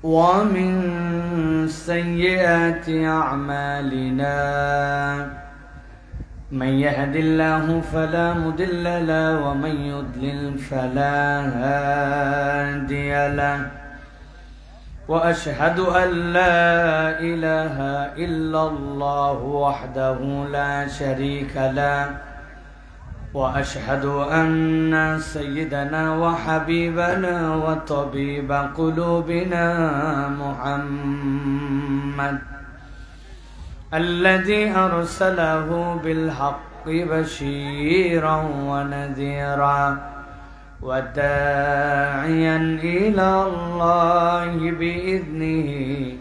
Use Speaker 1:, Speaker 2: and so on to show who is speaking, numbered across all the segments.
Speaker 1: ومن سيئات أعمالنا من يهد الله فلا مضل له ومن يضلل فلا هادي له وأشهد أن لا إله إلا الله وحده لا شريك له وأشهد أن سيدنا وحبيبنا وطبيب قلوبنا محمد الذي أرسله بالحق بشيرا ونذيرا وداعيا إلى الله بإذنه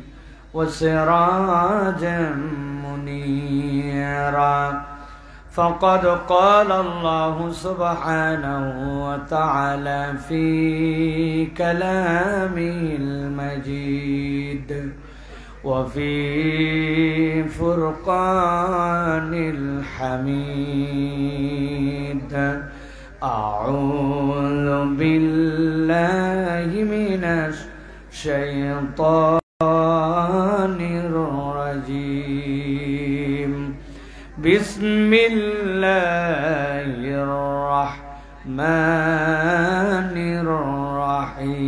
Speaker 1: وسراجا منيرا فقد قال الله سبحانه وتعالى في كلامه المجيد وفي فرقان الحميد أعوذ بالله من الشيطان الرجيم بسم الله الرحمن الرحيم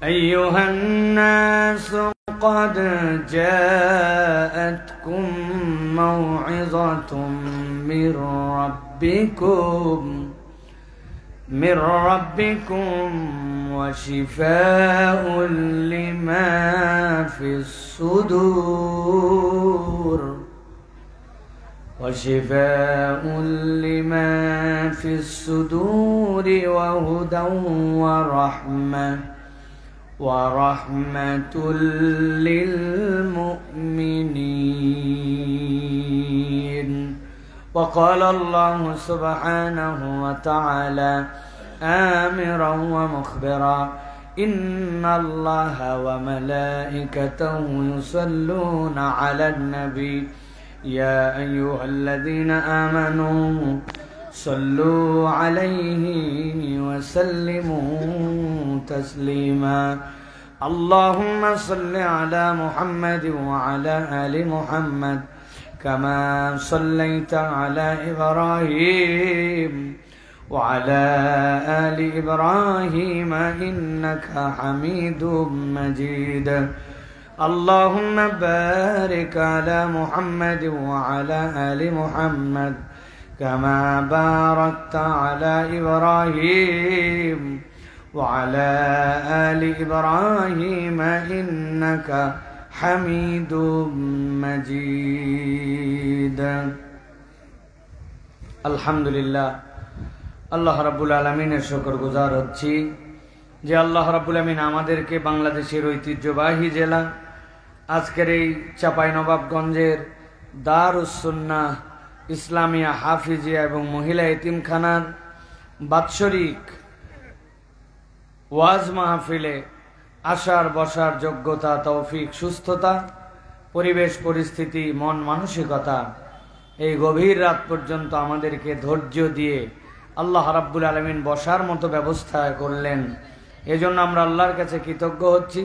Speaker 1: أيها الناس قد جاءتكم موعظة من ربكم وشفاء لما في الصدور وهدى ورحمة للمؤمنين وقال الله سبحانه وتعالى آمرا ومخبرا إن الله وملائكته يصلون على النبي يا أيها الذين آمنوا صلوا عليه وسلموا تسليما اللهم صل على محمد وعلى آل محمد كما صليت على إبراهيم وعلى آل إبراهيم إنك حميد مجيد اللهم بارك على محمد وعلى آل محمد كما باركت على إبراهيم وعلى آل إبراهيم إنك حميد مجيد الحمد لله আল্লাহ রাব্বুল আলামিনের শুকরগুজার হচ্ছি যে আল্লাহ রাব্বুল আলামিন আমাদেরকে বাংলাদেশের ঐতিহ্যবাহী জেলা আজকের এই চাঁপাইনবাবগঞ্জের দারুস সুন্নাহ ইসলামিয়া হাফিজিয়া এবং মহিলা এতিমখানার বাৎসরিক ওয়াজ মাহফিলে আসার বসার যোগ্যতা তৌফিক সুস্থতা পরিবেশ পরিস্থিতি মন মানসিকতা এই গভীর রাত পর্যন্ত আমাদেরকে ধৈর্য দিয়ে আল্লাহ রাব্বুল আলামিন বসার মতো ব্যবস্থা করলেন এজন্য আমরা আল্লাহর কাছে কৃতজ্ঞ হচ্ছি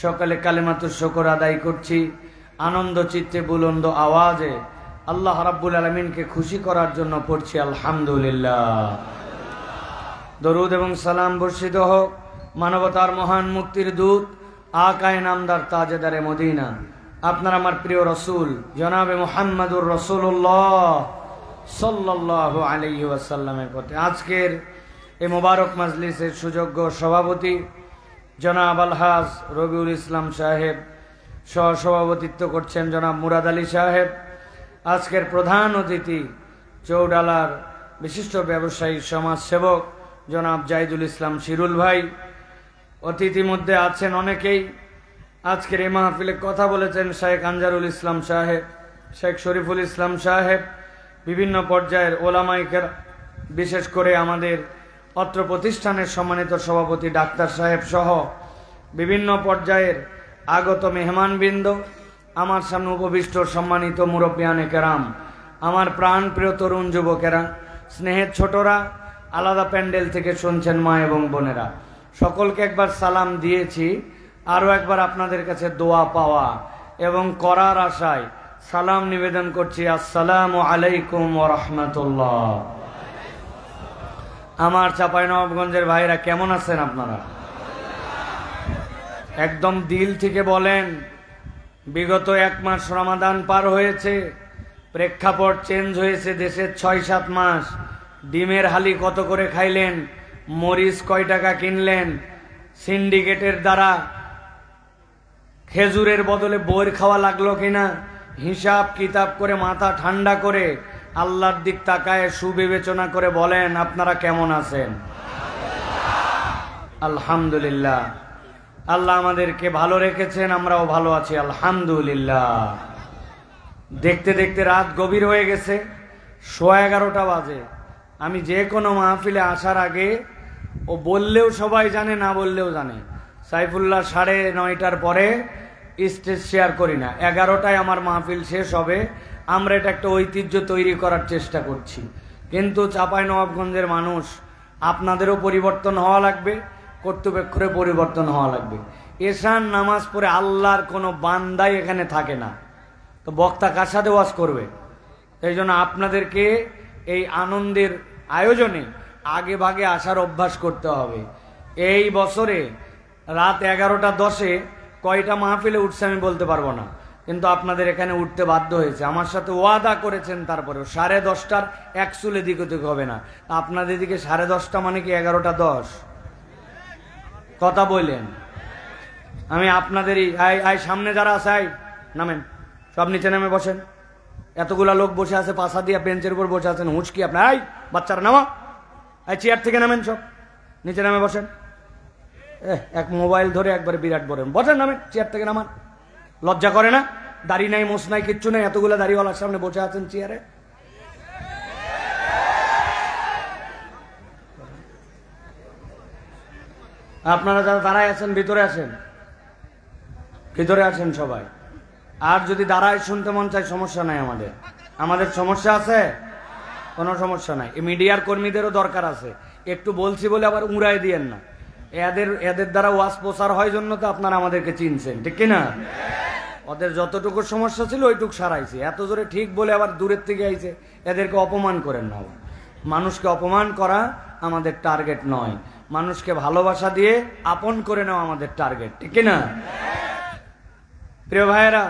Speaker 1: সকালে কালিমাতুশ শুকর আদায় করছি আনন্দ চিত্তে বুলন্দ আওয়াজে আল্লাহ রাব্বুল আলামিনকে খুশি করার জন্য পড়ছি আলহামদুলিল্লাহ দরুদ এবং সালাম বর্ষিত হোক মানবতার মহান মুক্তির দূত আকায়ে নামদার তাজেদারে মদিনা আপনার আমার প্রিয় রাসূল জনাবে মুহাম্মদুর রাসূলুল্লাহ সাল্লাল্লাহু আলাইহি ওয়াসাল্লামের প্রতি আজকের এই মোবারক মাজলিসের সুযোগ্য সভাপতি জনাব আলহাজ রবিউল ইসলাম সাহেব সহসভাপতিত্ব করছেন জনাব মুরাদ আলী সাহেব আজকের প্রধান অতিথি চৌডালার বিশিষ্ট ব্যবসায়ী সমাজসেবক জনাব জাহিদুল ইসলাম শিরুল ভাই অতিথি মধ্যে আছেন অনেকেই আজকের এই মাহফিলে কথা বলেছেন শেখ আনজারুল ইসলাম সাহেব শেখ শরীফুল ইসলাম সাহেব বিভিন্ন পর্যায়ের ওলামায়ে কেরাম বিশেষ করে আমাদের অত্র প্রতিষ্ঠানের সম্মানিত সভাপতি ডাক্তার সাহেব সহ বিভিন্ন পর্যায়ের আগত মেহমানবৃন্দ, আমার সামনে উপবিষ্ট সম্মানিত মুরব্বিয়ানে কেরাম, আমার প্রাণ প্রিয় তরুণ যুবকেরা, স্নেহের ছোটরা, আলাদা প্যান্ডেল থেকে শুনছেন মা এবং বোনেরা, সকলকে একবার সালাম দিয়েছি। আরও একবার আপনাদের কাছে দোয়া পাওয়া এবং করার আশায় সালাম নিবেদন করছি। আসসালামু আলাইকুম ওয়া রাহমাতুল্লাহ। আমার চাঁপাইনবাবগঞ্জের ভাইরা কেমন আছেন আপনারা? একদম দিল থেকে বলেন, বিগত 1 মাস রমাদান পার হয়েছে, প্রেক্ষাপট চেঞ্জ হয়েছে দেশের 6-7 মাস। ডিমের হালি কত করে খাইলেন, মরিচ কয় টাকা কিনলেন, সিন্ডিকেটের দ্বারা খেজুরের বদলে বইর খাওয়া লাগলো কিনা, হিসাব কিতাব করে মাথা ঠান্ডা করে আল্লাহর দিক তাকায় সুবিবেচনা করে বলেন আপনারা কেমন আছেন? আলহামদুলিল্লাহ। আল্লাহ আমাদেরকে ভালো রেখেছেন, আমরাও ভালো আছি আলহামদুলিল্লাহ। দেখতে দেখতে রাত গভীর হয়ে গেছে, 11:15 বাজে। আমি যে কোনো মাহফিলে আসার আগে, ও বললেও সবাই জানে, না বললেও জানে, সাইফুল্লাহ 9:30টার পরে স্টেজ শেয়ার করি না। 11টায় আমার মাহফিল শেষ হবে। আমরা এটা একটা ঐতিহ্য তৈরি করার চেষ্টা করছি। কিন্তু চাঁপাইনবাবগঞ্জের মানুষ, আপনাদেরও পরিবর্তন হওয়া লাগবে, কর্তৃপক্ষের পরিবর্তন হওয়া লাগবে। এশার নামাজ পড়ে আল্লাহর কোনো বান্দাই এখানে থাকে না, তো বক্তা কার সাথে ওয়াজ করবে? এই জন্য আপনাদেরকে এই আনন্দের আয়োজনে আগে ভাগে আসার অভ্যাস করতে হবে। এই বছরে রাত 11:10 কয়টা মাহফিলে উঠছে আমি বলতে পারবো না, কিন্তু আপনাদের এখানে উঠতে বাধ্য হয়েছে। আমার সাথে ওয়াদা করেছেন, তারপরেও 10:30টার এক চুলে দিক ওদিক হবে না। আপনাদের দিকে 10:30 মানে কি 11:10? কথা বললেন। আমি আপনাদেরই সামনে যারা আছে নামেন, সব নিচে নেমে বসেন। এতগুলা লোক বসে আছে, পাশা দিয়া বেঞ্চের উপর বসে আছেন, হুঁচকি আপনার। বাচ্চারা নামা, চেয়ার থেকে নামেন, সব নিচে নামে বসেন। এক মোবাইল ধরে একবারে বিরাট বলেন, বসেন, নামেন, চেয়ার থেকে নামান। লজ্জা করে না? দাড়ি নাই, মোছ নাই, কিচ্ছু নেই, এতগুলা দাড়িওয়ালার সামনে বসে আছেন চেয়ারে। আপনারা যারা দাঁড়ায় আছেন ভিতরে আসেন, ভিতরে আসেন সবাই। আর যদি দাঁড়ায় শুনতে মন চায়, সমস্যা নাই। আমাদের সমস্যা আছে? কোনো সমস্যা নাই। এই মিডিয়ার কর্মীদেরও দরকার আছে, একটু বলছি বলে আবার উড়াই দিয়েন না। এদের দ্বারা ওয়াজ প্রচার হয় জন্য তো আপনারা আমাদেরকে চিনছেন, ঠিক কিনা? ওদের যতটুকু সমস্যা ছিল ওইটুকু সারাইছে। এত জোরে ঠিক বলে আবার দূরের থেকে আইছে, এদেরকে অপমান করেন না। মানুষকে অপমান করা আমাদের টার্গেট নয়, মানুষকে ভালোবাসা দিয়ে আপন করে নেওয়া আমাদের টার্গেট, ঠিক কিনা? প্রিয় ভাইয়েরা,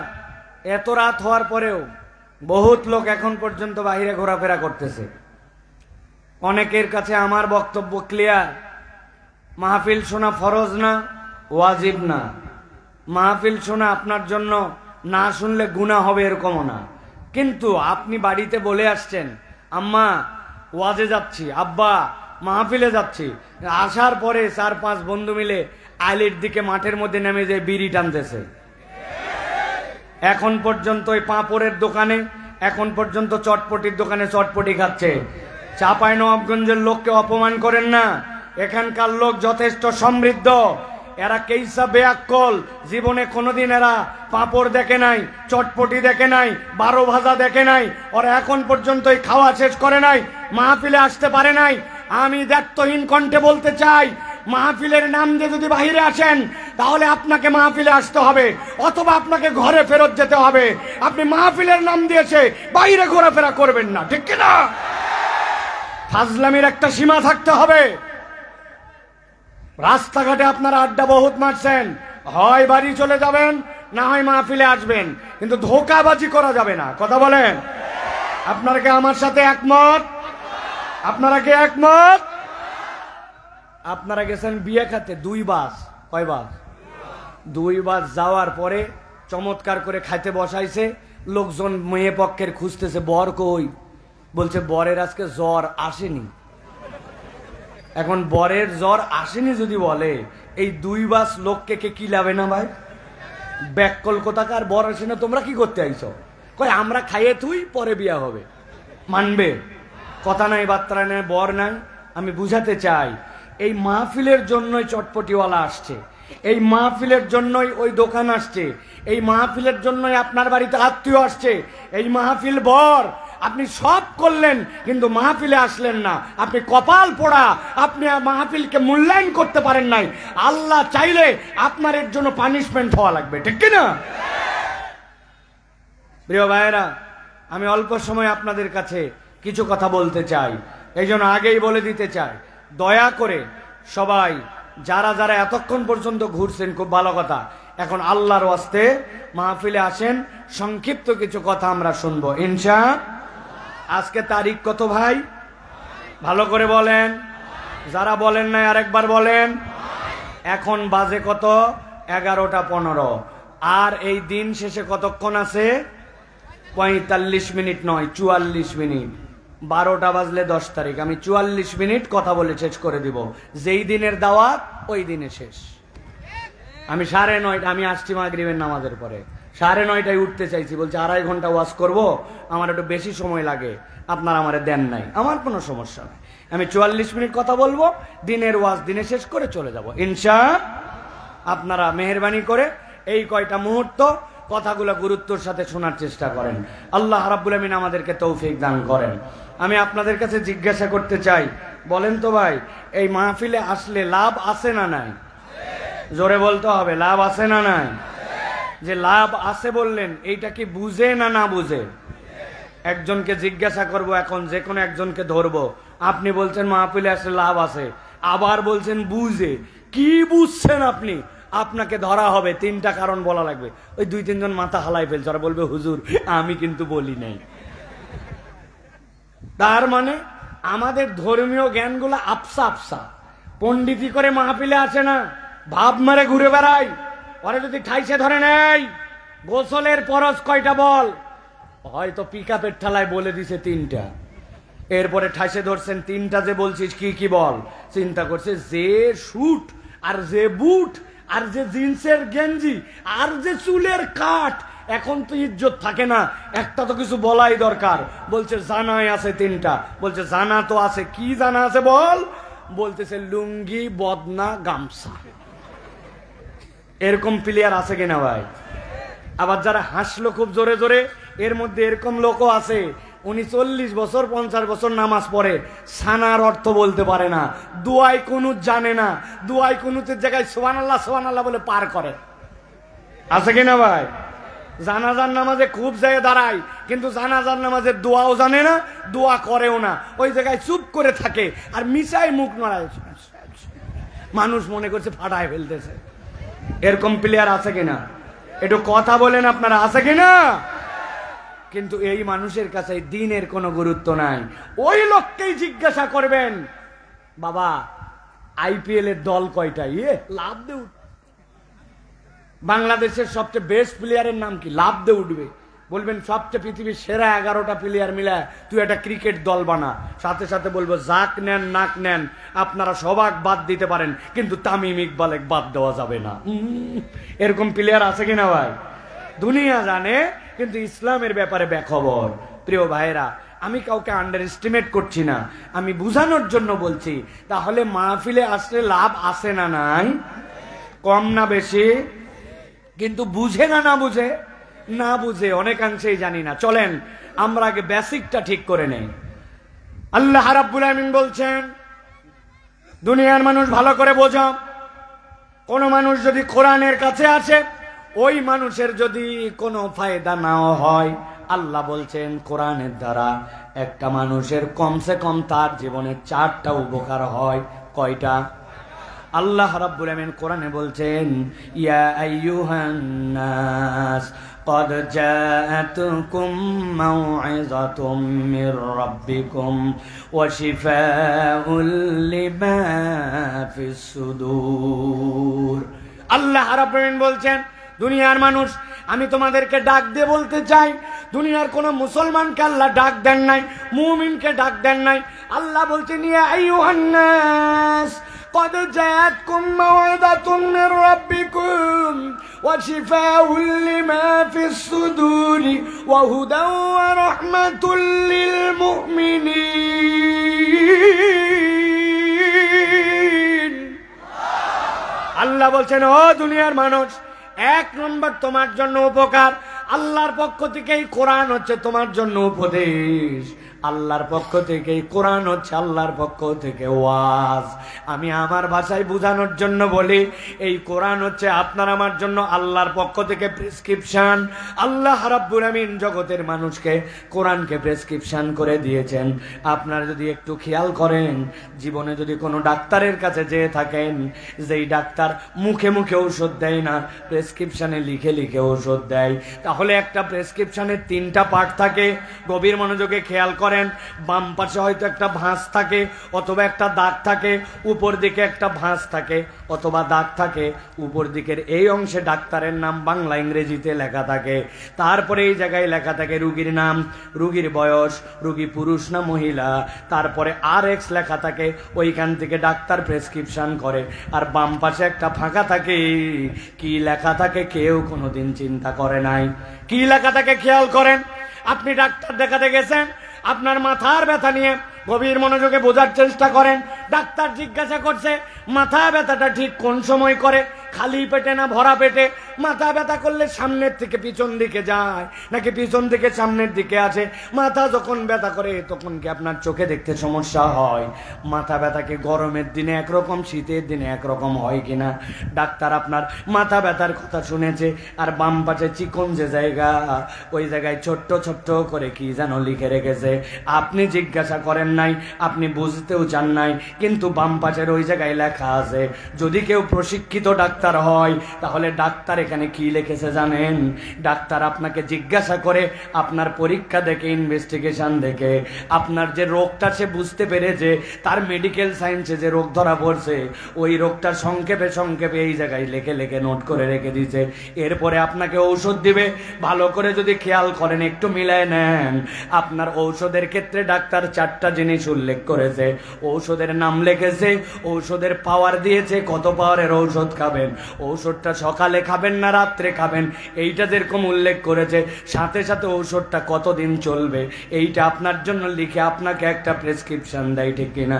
Speaker 1: এত রাত হওয়ার পরেও বহুত লোক এখন পর্যন্ত বাহিরে ঘোরাফেরা করতেছে। অনেকের কাছে আমার বক্তব্য ক্লিয়ার, মাহফিল শোনা ফরজ না, ওয়াজিব না। মাহফিল শোনা আপনার জন্য, না শুনলে গুনাহ হবে এরকমও না। কিন্তু আপনি বাড়িতে বলে আসছেন, আম্মা ওয়াজে যাচ্ছি, আব্বা মাহফিলে যাচ্ছি, আসার পরে 4-5 বন্ধু মিলে আলির দিকে মাঠের মধ্যে নেমে যে বিড়ি টানতেছে। এখন পর্যন্ত ওই পাঁপড়ের দোকানে, এখন পর্যন্ত চটপটির দোকানে চটপটি খাচ্ছে। চাঁপাইনবাবগঞ্জের লোককে অপমান করেন না। এখানকার লোক যথেষ্ট সমৃদ্ধ। এরা কেইসা বেয়াক্কল, জীবনে কোনোদিন এরা পাঁপড় দেখে নাই, চটপটি দেখে নাই, 12 ভাজা দেখে নাই। ওরা এখন পর্যন্ত এই খাওয়া শেষ করে নাই, মাহফিলে আসতে পারে নাই। আমি দায়িত্বহীন কণ্ঠে বলতে চাই, মাহফিলের নাম দিয়ে যদি বাহিরে আসেন, তাহলে আপনাকে মাহফিলে আসতে হবে, অথবা আপনাকে ঘরে ফেরত যেতে হবে। আপনি মাহফিলের নাম দিয়েছে বাইরে ঘোরাফেরা করবেন না, ঠিক কিনা? ফাজলামির একটা সীমা থাকতে হবে। রাস্তাঘাটে আপনারা আড্ডা বহুত মারছেন, হয় বাড়ি চলে যাবেন, না হয় মাহফিলে আসবেন, কিন্তু ধোঁকাবাজি করা যাবে না। কথা বলেন, আপনারা কি আমার সাথে একমত? আপনারা কি একমত? আপনারা গেছেন বিয়ে খাতে 2 বাস, কয় বাস? 2 বাস যাওয়ার পরে চমৎকার করে খাইতে বসাইছে। লোকজন মেয়ে পক্ষের খুঁজতেছে, বর কই? বলছে বরের আজকে জ্বর আসেনি। এখন বরের জ্বর আসেনি যদি বলে, এই 2 বাস লোককে কে কি লাভে না ভাই? ব্যাককল কোথাকার, বর আসে না, তোমরা কি করতে আইছো? কয় আমরা খাইয়ে তুই পরে বিয়া হবে। মানবে? কথা নাই, বার্তা নেই, বর নাই। আমি বুঝাতে চাই, এই মাহফিলের জন্যই চটপটিওয়ালা আসছে, এই মাহফিলের জন্যই ওই দোকান আসছে, এই মাহফিলের জন্যই আপনার বাড়িতে আত্মীয় আসছে। এই মাহফিল বর আপনি সব করলেন কিন্তু মাহফিলে আসলেন না, আপনি কপাল পোড়া, আপনি মাহফিলকে মূল্যায়ন করতে পারেন নাই। আল্লাহ চাইলে আপনার এর জন্য পানিশমেন্ট হওয়া লাগবে, ঠিক কি না? প্রিয় ভাইয়েরা, আমি অল্প সময় আপনাদের কাছে কিছু কথা বলতে চাই, এই জন্য আগেই বলে দিতে চাই, দয়া করে সবাই যারা যারা এতক্ষণ পর্যন্ত ঘুরছেন, খুব ভালো কথা, এখন আল্লাহর ওয়াস্তে মাহফিলে আসেন, সংক্ষিপ্ত কিছু কথা আমরা শুনবো ইনশাআল্লাহ। আজকে তারিখ কত ভাই? ভালো করে বলেন, যারা বলেন নাই আরেকবার বলেন। এখন বাজে কত? 11:15। আর এই দিন শেষে কতক্ষণ আছে? 45 মিনিট নয়, 44 মিনিট। 12টা বাজলে 10 তারিখ, আমি 44 মিনিট কথা বলে শেষ করে দিব। যেই দিনের দাওয়াত ওই দিনে শেষ। আমি 9:30, আমি আসছি মাগরিবের নামাজের পরে, 9:30টায় উঠতে চাইছি, বলছে 2.5 ঘন্টা ওয়াজ করব, আমার একটু বেশি সময় লাগে, আপনারা আমারে দেন নাই। আমার কোনো সমস্যা নাই, আমি 44 মিনিট কথা বলবো, দিনের ওয়াজ দিনে শেষ করে চলে যাব ইনশাআল্লাহ। আপনারা মেহেরবানি করে এই কয়টা মুহূর্ত কথাগুলো গুরুত্বের সাথে শোনার চেষ্টা করেন। আল্লাহ রাব্বুল আমিন আমাদেরকে তৌফিক দান করেন। আমি আপনাদের কাছে জিজ্ঞাসা করতে চাই, বলেন তো ভাই, এই মাহফিলে আসলে লাভ আছে না নাই? জোরে বলতে হবে, লাভ আছে না নাই? যে লাভ আছে বললেন, এইটা কি বুঝে না না বুঝে? একজনকে জিজ্ঞাসা করব এখন, যে কোনো একজনকে ধরবো, আপনি বলছেন মাহফিলে আসলে লাভ আছে, আবার বলছেন বুঝে, কি বুঝছেন আপনি? আপনাকে ধরা হবে, 3টা কারণ বলা লাগবে। ওই 2-3 জন মাথা হালাই ফেলছে, ওরা বলবে হুজুর আমি কিন্তু বলি নাই। তার মানে আমাদের ধর্মীয় জ্ঞানগুলো আপসা আপসা, পণ্ডিতি করে মাহফিলে আসে না, ভাব মারে ঘুরে বেড়াই। ওরা যদি ঠাইসে ধরে নেয়, গোসলের ফরজ কয়টা বল, হয়তো পিকআপের ঠালায় বলে দিছে 3টা, এরপরে ঠাইসে ধরছেন 3টা, যে বলছিস কি কি বল, চিন্তা করছে যে শুট আর যে বুট আর যে জিন্সের গেঞ্জি আর যে চুলের কাট, এখন তো ইজ্জত থাকে না, একটা তো কিছু বলাই দরকার। বলছে জানাই আছে 3টা, বলছে জানা তো আছে, কি জানা আছে বল? বলতেছে লুঙ্গি, বদনা, গামছা। এরকম প্লেয়ার আছে কিনা ভাই? আবার যারা হাসলো খুব জোরে জোরে, এর মধ্যে এরকম লোকও আছে, উনি 40 বছর 50 বছর নামাজ পড়ে, সানার অর্থ বলতে পারে না, দুআই কুনুত জানে না, দুআই কুনুতের জায়গায় সুবহানাল্লাহ সুবহানাল্লাহ বলে পার করে। আছে কিনা ভাই? জানাজার নামাজে খুব জায়গায় দাঁড়ায়, কিন্তু জানাজার নামাজের দোয়াও জানে না, দোয়া করেও না, ওই জায়গায় চুপ করে থাকে আর মিশাই মুখ নড়ায়, মানুষ মনে করছে ফাটায় ফেলতেছে। এরকম প্লেয়ার আছে কিনা? একটু কথা বলেন আপনারা, আছে কিনা? কিন্তু এই মানুষের কাছে দিনের কোনো গুরুত্ব নাই। ওই লোককেই জিজ্ঞাসা করবেন, বাবা আইপিএল এর দল কয়টা? লাভ দে উঠ, বাংলাদেশের সবচেয়ে বেস্ট প্লেয়ারের নাম কি? লাভ দে উঠবে। বলবেন সবচেয়ে পৃথিবীর সেরা 11টা প্লেয়ার মিলে তুই একটা ক্রিকেট দল বানা, সাথে সাথে বলবো জাক নেন নাক নেন, আপনারা সবাক বাদ দিতে পারেন, কিন্তু তামিম ইকবালেক বাদ দেওয়া যাবে না। এরকম প্লেয়ার আছে কিনা ভাই? দুনিয়া জানে, কিন্তু ইসলামের ব্যাপারে বেখবর। প্রিয় ভাইরা, আমি কাউকে আন্ডার এস্টিমেট করছি না, আমি বুঝানোর জন্য বলছি। তাহলে মাহফিলে আসলে লাভ আছে না নাই? কম না বেশি? কিন্তু বুঝে না না বুঝে? না বুঝে অনেকাংশেই জানি না। চলেন আমরা আগে বেসিকটা ঠিক করে নেই। আল্লাহ রাব্বুল আমিন বলছেন, দুনিয়ার মানুষ ভালো করে বোঝো, কোন মানুষ যদি কোরআনের কাছে আসে, ওই মানুষের যদি কোনো ফায়দা নাও হয়, আল্লাহ বলছেন কোরআনের দ্বারা একটা মানুষের কমসে কম তার জীবনে 4টা উপকার হয়। কয়টা? আল্লাহ রাব্বুল আমিন কোরআনে বলছেন, ইয়া আইয়ুহান নাস قد جاءتكم موعظة من ربكم وشفاء لما في الصدور। আল্লাহ রাব্বুল আমিন বলছেন, দুনিয়ার মানুষ, আমি তোমাদেরকে ডাক দিয়ে বলতে চাই, দুনিয়ার কোন মুসলমানকে আল্লাহ ডাক দেন নাই, মুমিনকে ডাক দেন নাই। আল্লাহ বলছেন, ইয়া আইয়ুহান নাস قد جاءتكم موعظة من ربكم وشفاء لما في الصدور وهدى ورحمة للمؤمنين। আল্লাহ বলছেন, ও দুনিয়ার মানুষ, 1 নম্বর তোমার জন্য উপকার, আল্লাহর পক্ষ থেকে এই কোরআন হচ্ছে তোমার জন্য উপদেশ, আল্লাহর পক্ষ থেকে এই কোরআন হচ্ছে আল্লাহর পক্ষ থেকে ওয়াজ। আমি আমার ভাষায় বোঝানোর জন্য বলি, এই কোরআন হচ্ছে আপনার আমার জন্য আল্লাহর পক্ষ থেকে প্রেসক্রিপশন। আল্লাহ রাব্বুল আমিন জগতের মানুষকে কোরআনকে প্রেসক্রিপশন করে দিয়েছেন। আপনারা যদি একটু খেয়াল করেন, জীবনে যদি কোনো ডাক্তারের কাছে যেয়ে থাকেন, যেই ডাক্তার মুখে মুখে ঔষধ দেয় না, প্রেসক্রিপশনে লিখে লিখে ঔষধ দেয়, তাহলে একটা প্রেসক্রিপশনের 3টা পার্ট থাকে। গভীর মনোযোগে খেয়াল করেন। বাম পাশে হয়তো একটা ভাঁজ থাকে অথবা একটা দাগ থাকে, উপর দিকে একটা ভাঁজ থাকে অথবা দাগ থাকে। উপর দিকের এই অংশে ডাক্তারের নাম বাংলা ইংরেজিতে লেখা থাকে, তারপরে এই জায়গায় লেখা থাকে রোগীর নাম, রোগীর বয়স, রোগী পুরুষ না মহিলা, তারপরে RX লেখা থাকে, ওইখান থেকে ডাক্তার প্রেসক্রিপশন করে। আর বাম পাশে একটা ফাঁকা থাকে, কি লেখা থাকে কেউ কোনোদিন চিন্তা করে নাই। কি লেখা থাকে খেয়াল করেন। আপনি ডাক্তার দেখাতে গেছেন, আপনার মাথার ব্যথা নিয়ে গভীর মনোযোগে বোঝার চেষ্টা করেন। ডাক্তার জিজ্ঞাসা করছে মাথা ব্যথাটা ঠিক কোন সময় করে, খালি পেটে না ভরা পেটে? মাথা ব্যথা করলে সামনের থেকে পিছন দিকে যায় নাকি পিছন থেকে সামনের দিকে আসে? মাথা যখন ব্যথা করে তখন কি আপনার চোখে দেখতে সমস্যা হয়? মাথা ব্যথাকে গরমের দিনে একরকম, শীতের দিনে একরকম হয় কিনা? ডাক্তার আপনার মাথা ব্যথার কথা শুনেছে, আর বাম পাশে চিকন যে জায়গা, ওই জায়গায় ছোট্ট ছোট্ট করে কি যেন লিখে রেখেছে। আপনি জিজ্ঞাসা করেন নাই, আপনি বুঝতেও চান নাই, কিন্তু বাম পাশের ওই জায়গায় লেখা আছে। যদি কেউ প্রশিক্ষিত ডাক্তার হয়, তাহলে ডাক্তার এখানে কি লিখেছে জানেন? ডাক্তার আপনাকে জিজ্ঞাসা করে, আপনার পরীক্ষা দেখে, ইনভেস্টিগেশন দেখে, আপনার যে রোগটা সে বুঝতে পেরেছে, তার মেডিকেল সায়েন্সে যে রোগ ধরা পড়ছে, ওই রোগটার সংক্ষেপে সংক্ষেপে এই জায়গায় লেখে লেখে নোট করে রেখে দিয়েছে। এরপরে আপনাকে ঔষধ দিবে। ভালো করে যদি খেয়াল করেন, একটু মিলায় নেন, আপনার ঔষধের ক্ষেত্রে ডাক্তার 4টা জিনিস উল্লেখ করেছে। ঔষধের নাম লিখেছে, ঔষধের পাওয়ার দিয়েছে, কত পাওয়ারের ঔষধ খাবেন, ঔষধটা সকালে খাবেন না রাত্রে খাবেন, এইটা যেরকম উল্লেখ করেছে, সাথে সাথে ঔষধটা কতদিন চলবে, এইটা আপনার জন্য লিখে আপনাকে একটা প্রেসক্রিপশন দেয়। ঠিক কিনা?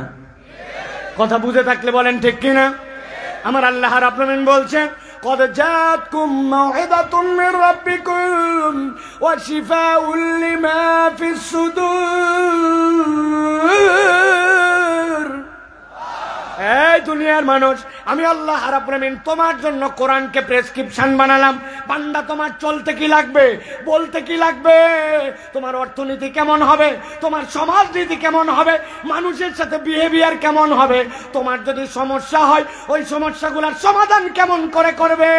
Speaker 1: কথা বুঝে থাকলে বলেন ঠিক কিনা? আমার আল্লাহ রাব্বুল আমিন বলছেন, قد جاءتكم موعظة من ربكم وشفاء لما في الصدور। এই দুনিয়ার মানুষ, আমি আল্লাহ রাব্বুল আমিন তোমার জন্য কোরআনকে প্রেসক্রিপশন বানালাম। বান্দা, তোমার চলতে কি লাগবে, বলতে কি লাগবে, তোমার অর্থনীতি কেমন হবে, তোমার সমাজনীতি কেমন হবে, মানুষের সাথে বিহেভিয়ার কেমন হবে, তোমার যদি সমস্যা হয় ওই সমস্যাগুলোর সমাধান কেমন করে করবে।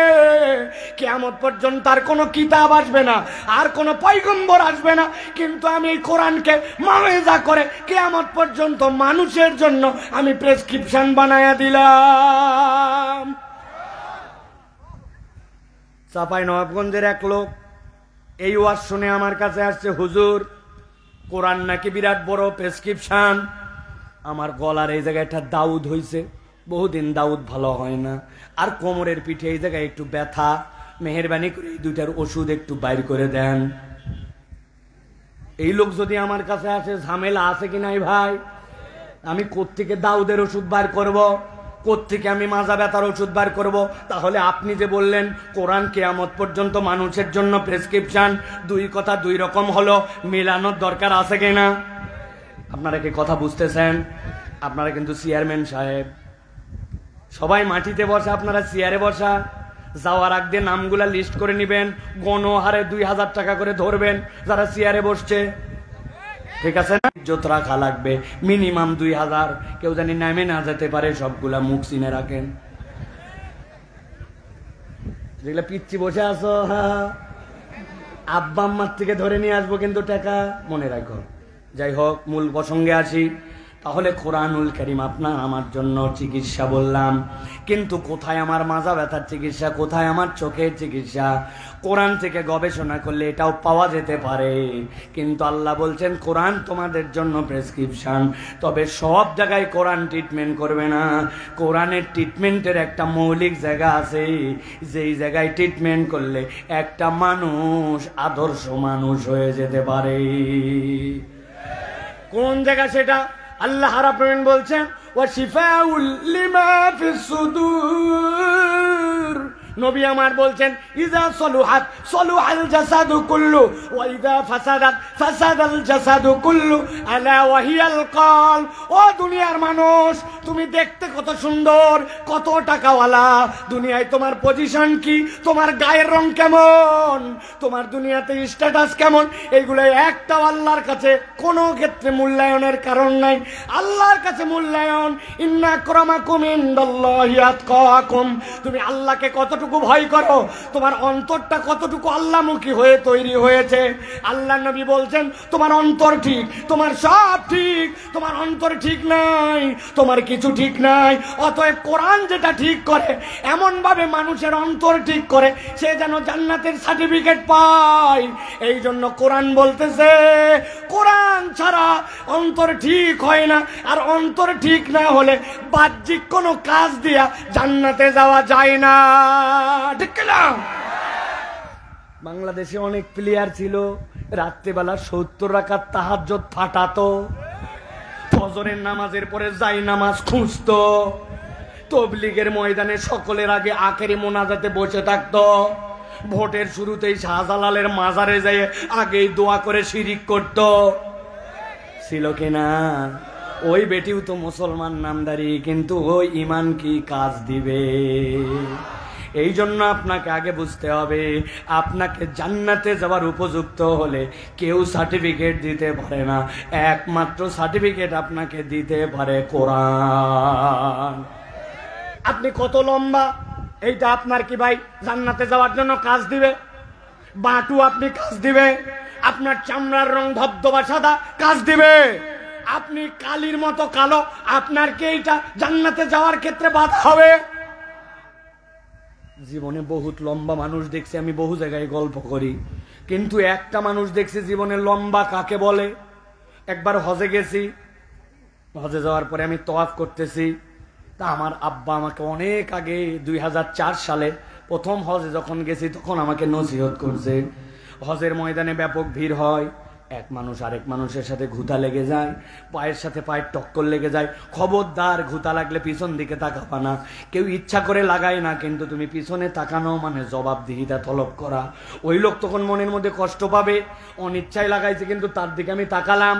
Speaker 1: কিয়ামত পর্যন্ত আর কোনো কিতাব আসবে না, আর কোনো পয়গম্বর আসবে না, কিন্তু আমি এই কোরআনকে মাওয়াইজা করে কিয়ামত পর্যন্ত মানুষের জন্য আমি প্রেসক্রিপশন বানায়া দিলাম। চাঁপাইনবাবগঞ্জের এক লোক এই ওয়াজ শুনে আমার কাছে আসছে, হুজুর কোরআন নাকি বিরাট বড় প্রেসক্রিপশন। আমার গলার এই জায়গায় একটা দাউদ হয়েছে, বহুদিন দাউদ ভালো হয় না, আর কোমরের পিঠে এই জায়গায় একটু ব্যথা, মেহেরবানি করে এই 2টার ওষুধ একটু বাইর করে দেন। এই লোক যদি আমার কাছে আসে, ঝামেলা আছে কি নাই ভাই? আমি কোত্থেকে দাউদের ওষুধ বার করব, কোত্থেকে আমি মাজা ব্যথার ওষুধ বার করব? তাহলে আপনি যে বললেন কোরআন কিয়ামত পর্যন্ত মানুষের জন্য প্রেসক্রিপশন, 2 কথা 2 রকম হলো, মেলানোর দরকার আছে কিনা? আপনারা কি কথা বুঝতেছেন? আপনারা কিন্তু চেয়ারম্যান সাহেব, সবাই মাটিতে বসা, আপনারা চেয়ারে বসা। যাওয়ার আগ দিয়ে নামগুলা লিস্ট করে নিবেন, গণহারে 2000 টাকা করে ধরবেন যারা চেয়ারে বসছে। ঠিক আছে না? ইজ্জত রাখা লাগবে, মিনিমাম 2000, কেউ জানি নামে না যেতে পারে, সবগুলা মুখ চিনে রাখেন। যেগুলা পিচ্ছি বসে আছো, আব্বা আম্মার থেকে ধরে নিয়ে আসবো কিন্তু টাকা, মনে রাখো। যাই হোক, মূল প্রসঙ্গে আসি। তাহলে কোরআনুল কারীম আপনার আমার জন্য চিকিৎসা বললাম, কিন্তু কোথায় আমার মাজা ব্যথার চিকিৎসা, কোথায় আমার চোখের চিকিৎসা? কোরআন থেকে গবেষণা করলে এটাও পাওয়া যেতে পারে, কিন্তু আল্লাহ বলছেন কোরআন তোমাদের জন্য প্রেসক্রিপশন। তবে সব জায়গায় কোরআন ট্রিটমেন্ট করবে না। কোরআনের ট্রিটমেন্টের একটা মৌলিক জায়গা আছে, যেই জায়গায় ট্রিটমেন্ট করলে একটা মানুষ আদর্শ মানুষ হয়ে যেতে পারে। কোন জায়গা সেটা? আল্লাহ রাব্বুল আমিন বলছেন, ওয়া শিফাউল লিমা ফিস সুদূর। নবী আমার বলছেন ইজা সলুহাত সলুহাল জাসাদু কুল্লু ওয়া ইজা ফাসাদাত ফাসাদাল জাসাদু কুল্লু আলা ওয়া হিয়াল কল। ও দুনিয়ার মানুষ, তুমি দেখতে কত সুন্দর, কত টাকাওয়ালা, দুনিয়ায় তোমার পজিশন কি, তোমার গায়ের রং কেমন, তোমার দুনিয়াতে স্ট্যাটাস কেমন, এইগুলো একটাও আল্লাহর কাছে কোনো ক্ষেত্রে মূল্যায়নের কারণ নাই। আল্লাহর কাছে মূল্যায়ন ইন্না আকরামাকুম ইনদাল্লাহি আতকাকুম। তুমি আল্লাহকে কতটুকু ভয় করো, তোমার অন্তরটা কতটুকু আল্লাহমুখী হয়ে তৈরি হয়েছে। আল্লাহ নবী বলছেন তোমার অন্তর ঠিক, তোমার সব ঠিক, তোমার অন্তর ঠিক নাই, তোমার কিছু ঠিক নাই। অতএব কোরআন যেটা ঠিক করে, এমন ভাবে মানুষের অন্তর ঠিক করে সে যেন জান্নাতের সার্টিফিকেট পায়। এই জন্য কোরআন বলতেছে কোরআন ছাড়া অন্তর ঠিক হয় না, আর অন্তর ঠিক না হলে বাহ্যিক কোনো কাজ দিয়া জান্নাতে যাওয়া যায় না। ঠিক না? বাংলাদেশে অনেক প্লেয়ার ছিল রাত্রেবেলা 70 রাকাত তাহাজ্জুদ ফাটাতো, ফজরের নামাজের পরে যাই নামাজ খুঁজতো, তবলিগের ময়দানে সকলের আগে আখেরি মোনাজাতে বসে থাকতো, ভোটের শুরুতেই শাহজালালের মাজারে যেয়ে আগেই দোয়া করে শিরিক করত। ছিল কিনা? ওই বেটিও তো মুসলমান নামদারি, কিন্তু ওই ইমান কি কাজ দিবে? এই জন্য আপনাকে আগে বুঝতে হবে, আপনাকে জান্নাতে যাওয়ার উপযুক্ত হলে কেউ সার্টিফিকেট দিতে পারে না, একমাত্র সার্টিফিকেট আপনাকে দিতে পারে কোরআন। আপনি কত লম্বা, এইটা আপনার কি ভাই জান্নাতে যাওয়ার জন্য কাজ দিবে? বাটু আপনি কাজ দিবে? আপনার চামড়ার রং ধবধবা সাদা কাজ দিবে? আপনি কালির মতো কালো, আপনার কি এইটা জান্নাতে যাওয়ার ক্ষেত্রে বাধা হবে? জীবনে বহুত লম্বা মানুষ দেখছি, আমি বহু জায়গায় গল্প করি, কিন্তু একটা মানুষ দেখছি জীবনে লম্বা কাকে বলে। একবার হজে গেছি, হজে যাওয়ার পরে আমি তওয়াফ করতেছি, তা আমার আব্বা আমাকে অনেক আগে 2004 সালে প্রথম হজে যখন গেছি তখন আমাকে নসিহত করছে, হজের ময়দানে ব্যাপক ভিড় হয়, এক মানুষ আরেক মানুষের সাথে ঘুতা লেগে যায়, পায়ের সাথে পায়ের টক্কর লেগে যায়, খবরদার ঘুতা লাগলে পিছন দিকে তাকাবা না। কেউ ইচ্ছা করে লাগায় না, কিন্তু তুমি পিছনে তাকানো মানে জবাবদিহিতা তলব করা। ওই লোক তখন মনের মধ্যে কষ্ট পাবে, অনিচ্ছায় লাগাইছে, কিন্তু তার দিকে আমি তাকালাম।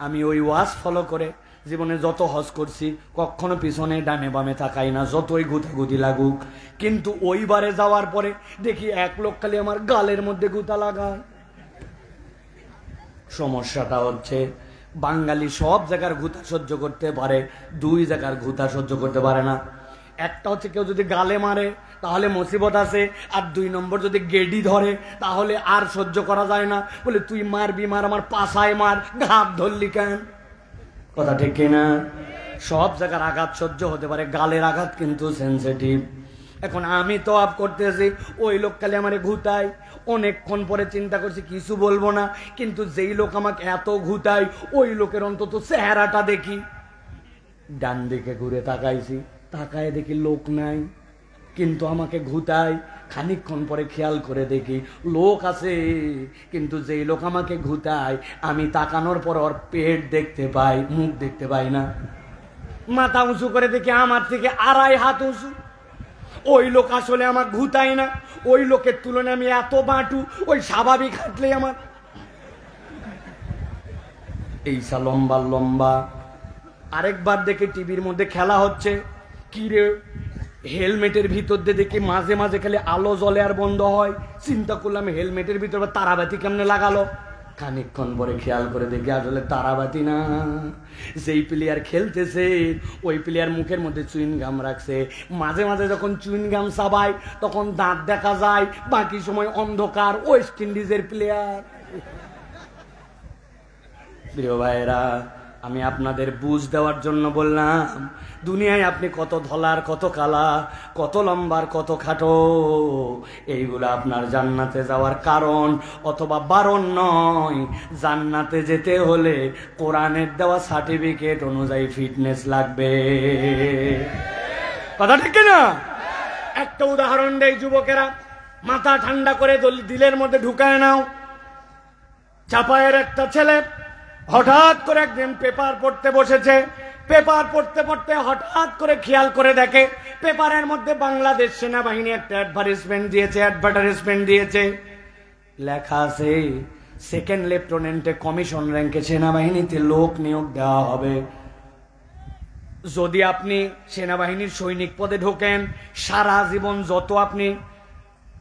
Speaker 1: আমি ওই ওয়াজ ফলো করে জীবনে যত হজ করছি কখনো পিছনে ডানে বামে তাকাই না, যতই গুতাগুতি লাগুক। কিন্তু ওইবারে যাওয়ার পরে দেখি এক লোক খালি আমার গালের মধ্যে গুতা লাগায়। সমস্যাটা হচ্ছে বাঙালি সব জায়গার ঘুতা সহ্য করতে পারে, 2 জায়গার ঘুতা সহ্য করতে পারে না। একটা হচ্ছে কেউ যদি গালে মারে তাহলে মুসিবত আছে, আর 2 নম্বর যদি গেডি ধরে তাহলে আর সহ্য করা যায় না, বলে তুই মারবি মার, আমার পাছায় মার, ঘাত ধরলি কেন? কথা ঠিক কিনা? সব জায়গার আঘাত সহ্য হতে পারে, গালের আঘাত কিন্তু সেন্সিটিভ। এখন আমি তো আপ করতেছি, ওই লোক খালি আমারে ঘুতায়। অনেকক্ষণ পরে চিন্তা করছি কিছু বলবো না, কিন্তু যেই লোক আমাকে এত ঘুতায় ওই লোকের অন্তত চেহারাটা দেখি। ডান দিকে ঘুরে তাকাইছি, তাকায় দেখি লোক নাই, কিন্তু আমাকে ঘুতায়। খানিকক্ষণ পরে খেয়াল করে দেখি লোক আছে, কিন্তু যেই লোক আমাকে ঘুতায় আমি তাকানোর পর ওর পেট দেখতে পাই, মুখ দেখতে পাই না। মাথা উঁচু করে দেখি আমার থেকে 2.5 হাত উঁচু। ওই লোক আসলে আমার ঘুতায় না, ওই লোকের তুলনায় আমি এত বাঁটু, ওই স্বাভাবিক হাঁটলে আমার এইসা লম্বা লম্বা। আরেকবার দেখে টিভির মধ্যে খেলা হচ্ছে, কি রে হেলমেটের ভিতর দিয়ে দেখি মাঝে মাঝে খালি আলো জ্বলে আর বন্ধ হয়। চিন্তা করলাম হেলমেটের ভিতর তারাবাতি কেমনে লাগালো। খানিকক্ষণ পরে খেয়াল করে দেখি আসলে তারাবাতি না, যেই প্লেয়ার খেলতেছে ওই প্লেয়ার মুখের মধ্যে চুইনগাম রাখছে। মাঝে মাঝে যখন চুইনগাম চাবায় তখন দাঁত দেখা যায়, বাকি সময় অন্ধকার। ওয়েস্ট ইন্ডিজের প্লেয়ার। প্রিয় ভাইরা, আমি আপনাদের বুঝ দেওয়ার জন্য বললাম, দুনিয়ায় আপনি কত ধলার, কত কালা, কত লম্বার, কত খাটো, এইগুলো আপনার জান্নাতে যাওয়ার কারণ অথবা বারণ নয়। জান্নাতে যেতে হলে কোরআনের দেওয়া সার্টিফিকেট অনুযায়ী ফিটনেস লাগবে। কথা ঠিক না? একটা উদাহরণ দেই যুবকেরা, মাথা ঠান্ডা করে দিলের মধ্যে ঢুকায় নাও। চাপায়ের একটা ছেলে হঠাৎ করে একদিন পেপার পড়তে বসেছে, পেপার পড়তে পড়তে হঠাৎ করে খেয়াল করে দেখে পেপারের মধ্যে বাংলাদেশ সেনাবাহিনী একটা অ্যাডভার্টাইজমেন্ট দিয়েছে, লেখা আছে সেকেন্ড লেফটেন্যান্টে কমিশন র্যাঙ্কে সেনাবাহিনীতে লোক নিয়োগ দেওয়া হবে। যদি আপনি সেনাবাহিনীর সৈনিক পদে ঢোকেন, সারা জীবন যত আপনি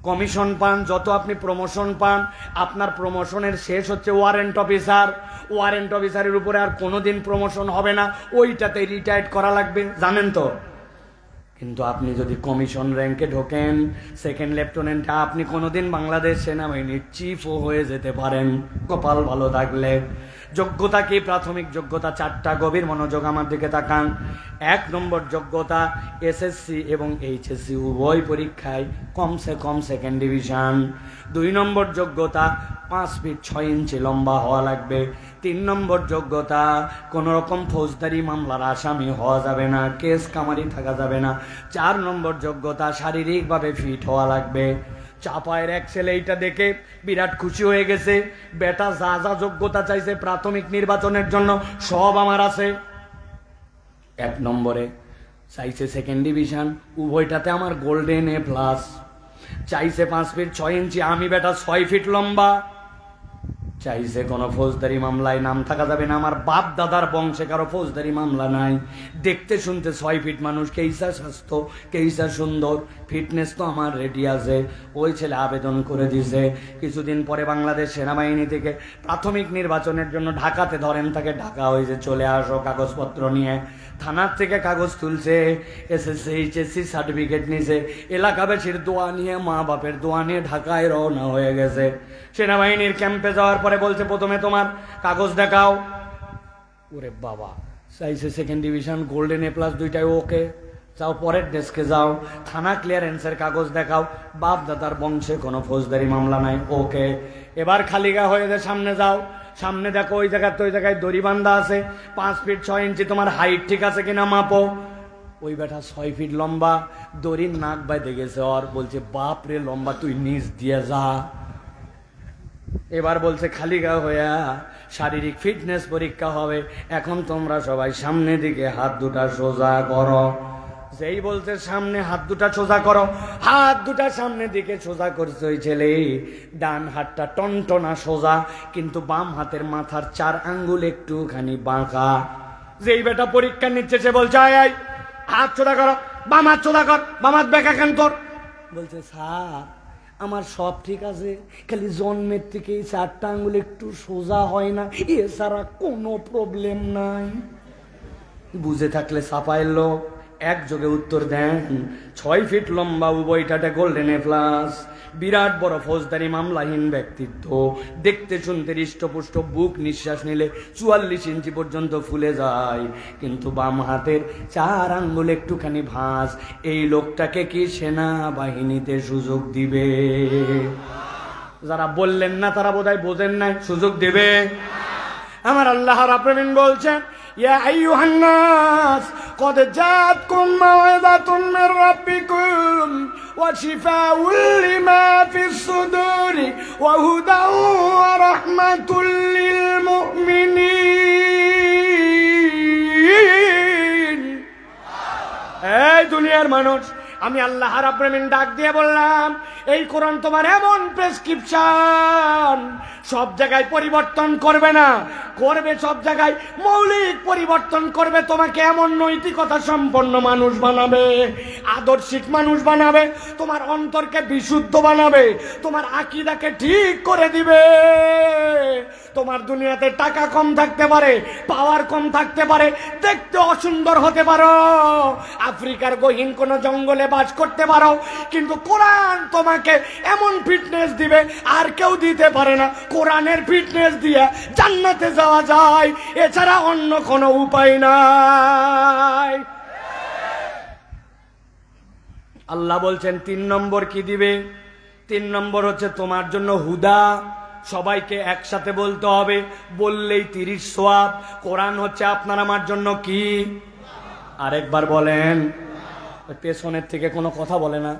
Speaker 1: কমিশন পান, যত আপনি প্রমোশন পান, আপনার প্রমোশনের শেষ হচ্ছে ওয়ারেন্ট অফিসার। ওয়ারেন্ট অফিসারের উপরে আর কোনোদিন প্রমোশন হবে না, ওইটাতে রিটায়ার্ড করা লাগবে, জানেন তো। কিন্তু আপনি যদি কমিশন র্যাঙ্কে ঢোকেন, সেকেন্ড লেফটেন্যান্টে, আপনি কোনোদিন বাংলাদেশ সেনাবাহিনীর চিফও হয়ে যেতে পারেন, কপাল ভালো থাকলে। যোগ্যতা কি? প্রাথমিক যোগ্যতা 4টা। গভীর মনোযোগ আমার দিকে তাকান। 1 নম্বর যোগ্যতা এসএসসি এবং এইচএসসি উভয় পরীক্ষায় কমসে কম সেকেন্ড ডিভিশন। 2 নম্বর যোগ্যতা 5 ফিট 6 ইঞ্চি লম্বা হওয়া লাগবে। 3 নম্বর যোগ্যতা কোনো রকম ফৌজদারি মামলার আসামি হওয়া যাবে না, কেস কামারি থাকা যাবে না। 4 নম্বর যোগ্যতা শারীরিকভাবে ফিট হওয়া লাগবে। চাপায়ের এক ছেলে এইটা দেখে বিরাট খুশি হয়ে গেছে, বেটা যা যা যোগ্যতা চাইছে প্রাথমিক নির্বাচনের জন্য সব আমার আছে। 1 নম্বরে চাইছে সেকেন্ড ডিভিশন, উভয়টাতে আমার গোল্ডেন A+। চাইছে 5 ফিট 6 ইঞ্চি, আমি বেটা 6 ফিট লম্বা। চাইছে কোনো ফৌজদারি মামলায় নাম থাকা যাবে না, আমার বাপ দাদার বংশে কারো ফৌজদারি মামলা নাই। দেখতে শুনতে 6 ফিট মানুষ, কেইসা স্বাস্থ্য, কেইসা সুন্দর, ফিটনেস তো আমার রেডি আছে। ওই ছেলে আবেদন করে দিছে। কিছুদিন পরে বাংলাদেশ সেনাবাহিনী থেকে প্রাথমিক নির্বাচনের জন্য ঢাকাতে ধরেন, তাকে ঢাকা হয়েছে, চলে আসো কাগজপত্র নিয়ে। থানার থেকে কাগজ তুলছে, এসএসসি এইচএসসি সার্টিফিকেট নিছে, এলাকাবাসীর দোয়া নিয়ে, মা বাপের দোয়া নিয়ে ঢাকায় রওনা হয়ে গেছে। সেনাবাহিনীর ক্যাম্পে যাওয়ার পরে বলছে প্রথমে তোমার কাগজ দেখাও। ওরে বাবা, চাইছে সেকেন্ড ডিভিশন, গোল্ডেন A+, 2টাই ওকে। যাও পরের ডেস্কে যাও, থানা ক্লিয়ারেন্সের কাগজ দেখাও, বাপ দাদার বংশে কোনো ফৌজদারি মামলা নাই, ওকে। এবার খালিগা হয়ে যায়, সামনে যাও, সামনে দেখো ওই জায়গায় তো ওই জায়গায় দড়ি বান্ধা আছে, 5 ফিট 6 ইঞ্চি তোমার হাইট ঠিক আছে কিনা মাপো। ওই বেটা 6 ফিট লম্বা, দড়ির নাক বাইতে গেছে ওর, বলছে বাপ রে লম্বা, তুই নিচ দিয়ে যা। এবার বলছে খালিগা হইয়া শারীরিক ফিটনেস পরীক্ষা হবে, এখন তোমরা সবাই সামনে দিকে হাত দুটা সোজা করো। যেই বলছে সামনে হাত দুটা সোজা করো, হাত দুটা সামনে দিকে সোজা করছে ওই ছেলে। ডান হাতটা টনটনা সোজা, কিন্তু বাম হাতের মাথার 4 আঙ্গুল একটুখানি বাঁকা। যেই বেটা পরীক্ষা নিচ্ছে সে বলছে আয় হাত সোজা করো, বাম হাত সোজা কর, বাম হাত বেঁকা কেন তোর? বলছে স্যার আমার সব ঠিক আছে, খালি জন্মের থেকে 4টা আঙ্গুল একটু সোজা হয় না, এছাড়া কোনো প্রবলেম নাই। বুঝে থাকলে সাপাইল লোক একযোগে উত্তর দেন, 6 ফিট লম্বা, উভয়টাতে গোল্ডেন A+, বিরাট বড় ফৌজদারি মামলাহীন ব্যক্তিত্ব, দেখতে শুনতে হৃষ্টপুষ্ট, বুক নিঃশ্বাস নিলে 44 ইঞ্চি পর্যন্ত ফুলে যায়, কিন্তু বাম হাতের 4 আঙ্গুল একটুখানি ভাঁজ। এই লোকটাকে কি সেনাবাহিনীতে সুযোগ দিবে? যারা বললেন না তারা বোধহয় বোঝেন নাই, সুযোগ দেবে। আমার আল্লাহ রাব্বুল আলামিন বলছেন, ইয়া আইয়ুহান নাস قد جاءتكم موعظة من ربكم وشفاء لما في الصدور وهدى ورحمة للمؤمنين। এই দুনিয়ার মানুষ, আমি আল্লাহ রাব্বুল আলামিন ডাক দিয়ে বললাম, এই কোরআন তোমার এমন প্রেসক্রিপশন, সব জায়গায় পরিবর্তন করবে না, করবে সব জায়গায় মৌলিক পরিবর্তন করবে, তোমাকে এমন নৈতিকতা সম্পন্ন মানুষ বানাবে, আদর্শিক মানুষ বানাবে, তোমার অন্তরকে বিশুদ্ধ বানাবে, তোমার আকীদাকে ঠিক করে দিবে। তোমার দুনিয়াতে টাকা কম থাকতে পারে, পাওয়ার কম থাকতে পারে, দেখতে অসুন্দর হতে পারো, আফ্রিকার গহীন কোন জঙ্গলে বাস করতে পারো, কিন্তু কোরআন তোমাকে এমন ফিটনেস দিবে আর কেউ দিতে পারে না। কোরআনের ফিটনেস দিয়ে জান্নাতে যাওয়া যায়, এছাড়া অন্য কোনো উপায় নাই। আল্লাহ বলছেন 3 নম্বর কি দিবে? 3 নম্বর হচ্ছে তোমার জন্য হুদা। সবাইকে একসাথে বলতে হবে, বললেই 30 সওয়াব। কোরআন হচ্ছে আপনার আমার জন্য কি? আরেকবার বলেন। পেছনের থেকে কোনো কথা বলে না,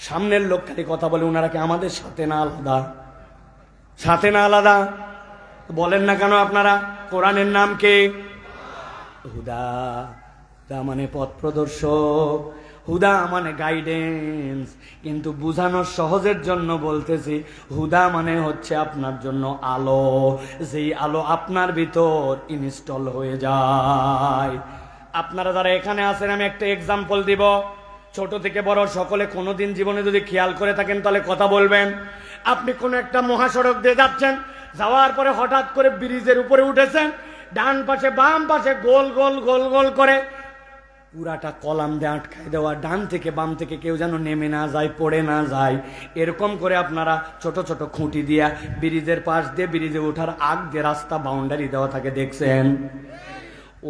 Speaker 1: সামনের লোক খালি কথা বলে। ওনারা কি আমাদের সাথে না আলাদা? সাথে না আলাদা? বলেন না কেন আপনারা? কোরআনের নাম কি? হুদা, হুদা মানে পথ প্রদর্শক, হুদা মানে গাইডেন্স। কিন্তু বুঝানোর সহজের জন্য বলতেছি, হুদা মানে হচ্ছে আপনার জন্য আলো, যেই আলো আপনার ভিতর ইনস্টল হয়ে যায়। আপনারা যারা এখানে আছেন, আমি একটা এক্সাম্পল দিব। ছোট থেকে বড় সকলে কোনোদিন জীবনে যদি খেয়াল করে থাকেন তাহলে কথা বলবেন। আপনি কোনো একটা মহাসড়ক দিয়ে যাচ্ছেন, যাওয়ার পরে হঠাৎ করে ব্রিজের উপরে উঠেছেন, ডান পাশে বাম পাশে গোল গোল গোল গোল করে পুরাটা কলাম দিয়ে আটকায় দেওয়া, ডান থেকে বাম থেকে কেউ যেন নেমে না যায়, পড়ে না যায়, এরকম করে আপনারা ছোট ছোট খুঁটি দিয়া ব্রিজের পাশ দিয়ে ব্রিজে ওঠার আগ দিয়ে রাস্তা বাউন্ডারি দেওয়া থাকে, দেখছেন?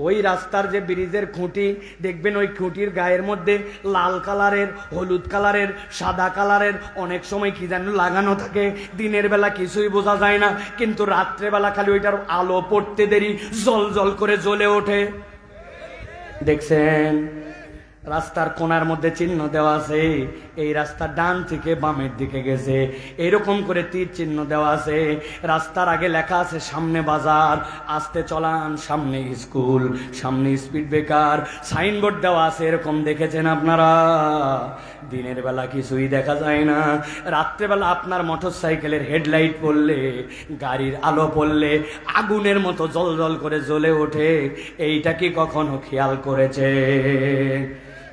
Speaker 1: ওই রাস্তার যে ব্রিজের খুঁটি দেখবেন, ওই খুঁটির গায়ের মধ্যে লাল কালারের, হলুদ কালারের, সাদা কালারের অনেক সময় কি যেন লাগানো থাকে। দিনের বেলা কিছুই বোঝা যায় না, কিন্তু রাত্রেবেলা খালি ওইটার আলো পড়তে দেরি জল জল করে জ্বলে ওঠে, দেখছেন? রাস্তার কোণার মধ্যে চিহ্ন দেওয়া আছে, এই রাস্তা ডান থেকে বামের দিকে গেছে, এরকম করে তীর চিহ্ন দেওয়া আছে। রাস্তার আগে লেখা আছে সামনে বাজার, আসতে চলান, সামনে স্কুল, সামনে স্পিড ব্রেকার, সাইনবোর্ড দেওয়া আছে, এরকম দেখেছেন আপনারা? দিনের বেলা কিছুই দেখা যায় না, রাত্রেবেলা আপনার মোটর সাইকেলের হেডলাইট পড়লে, গাড়ির আলো পড়লে আগুনের মতো জল জল করে জ্বলে ওঠে। এইটা কি কখনো খেয়াল করেছে?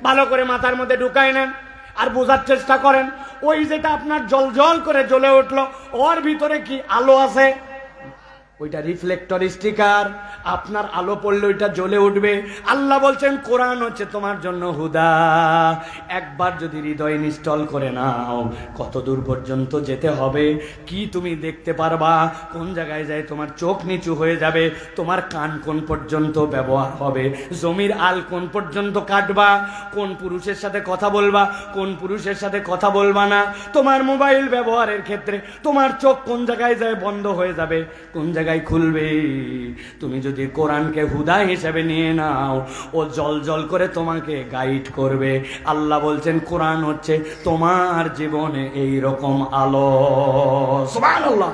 Speaker 1: ভালো করে মাথার মধ্যে ঢুকাই নেন আর বোঝার চেষ্টা করেন, ওই যেটা আপনার জল জল করে জ্বলে উঠলো, ওর ভিতরে কি আলো আছে? ওইটা রিফ্লেক্টর স্টিকার, আপনার আলো পড়লে ওইটা জ্বলে উঠবে। আল্লাহ বলছেন কোরআন হচ্ছে তোমার জন্য হুদা। একবার যদি হৃদয় ইনস্টল করে নাও, কত দূর পর্যন্ত যেতে হবে, কি তুমি দেখতে পারবা, কোন জায়গায় যায় তোমার চোখ নিচু হয়ে যাবে, তোমার কান কোন পর্যন্ত ব্যবহার হবে, জমির আল কোন পর্যন্ত কাটবা, কোন পুরুষের সাথে কথা বলবা, কোন পুরুষের সাথে কথা বলবা না, তোমার মোবাইল ব্যবহারের ক্ষেত্রে তোমার চোখ কোন জায়গায় যায় বন্ধ হয়ে যাবে, কোন জায়গায় খুলবে। তুমি যদি কোরআনকে হুদা হিসেবে নিয়ে নাও, ও জল জল করে তোমাকে গাইড করবে। আল্লাহ বলছেন কোরআন হচ্ছে তোমার জীবনে এই রকম আলো। সুবহানাল্লাহ।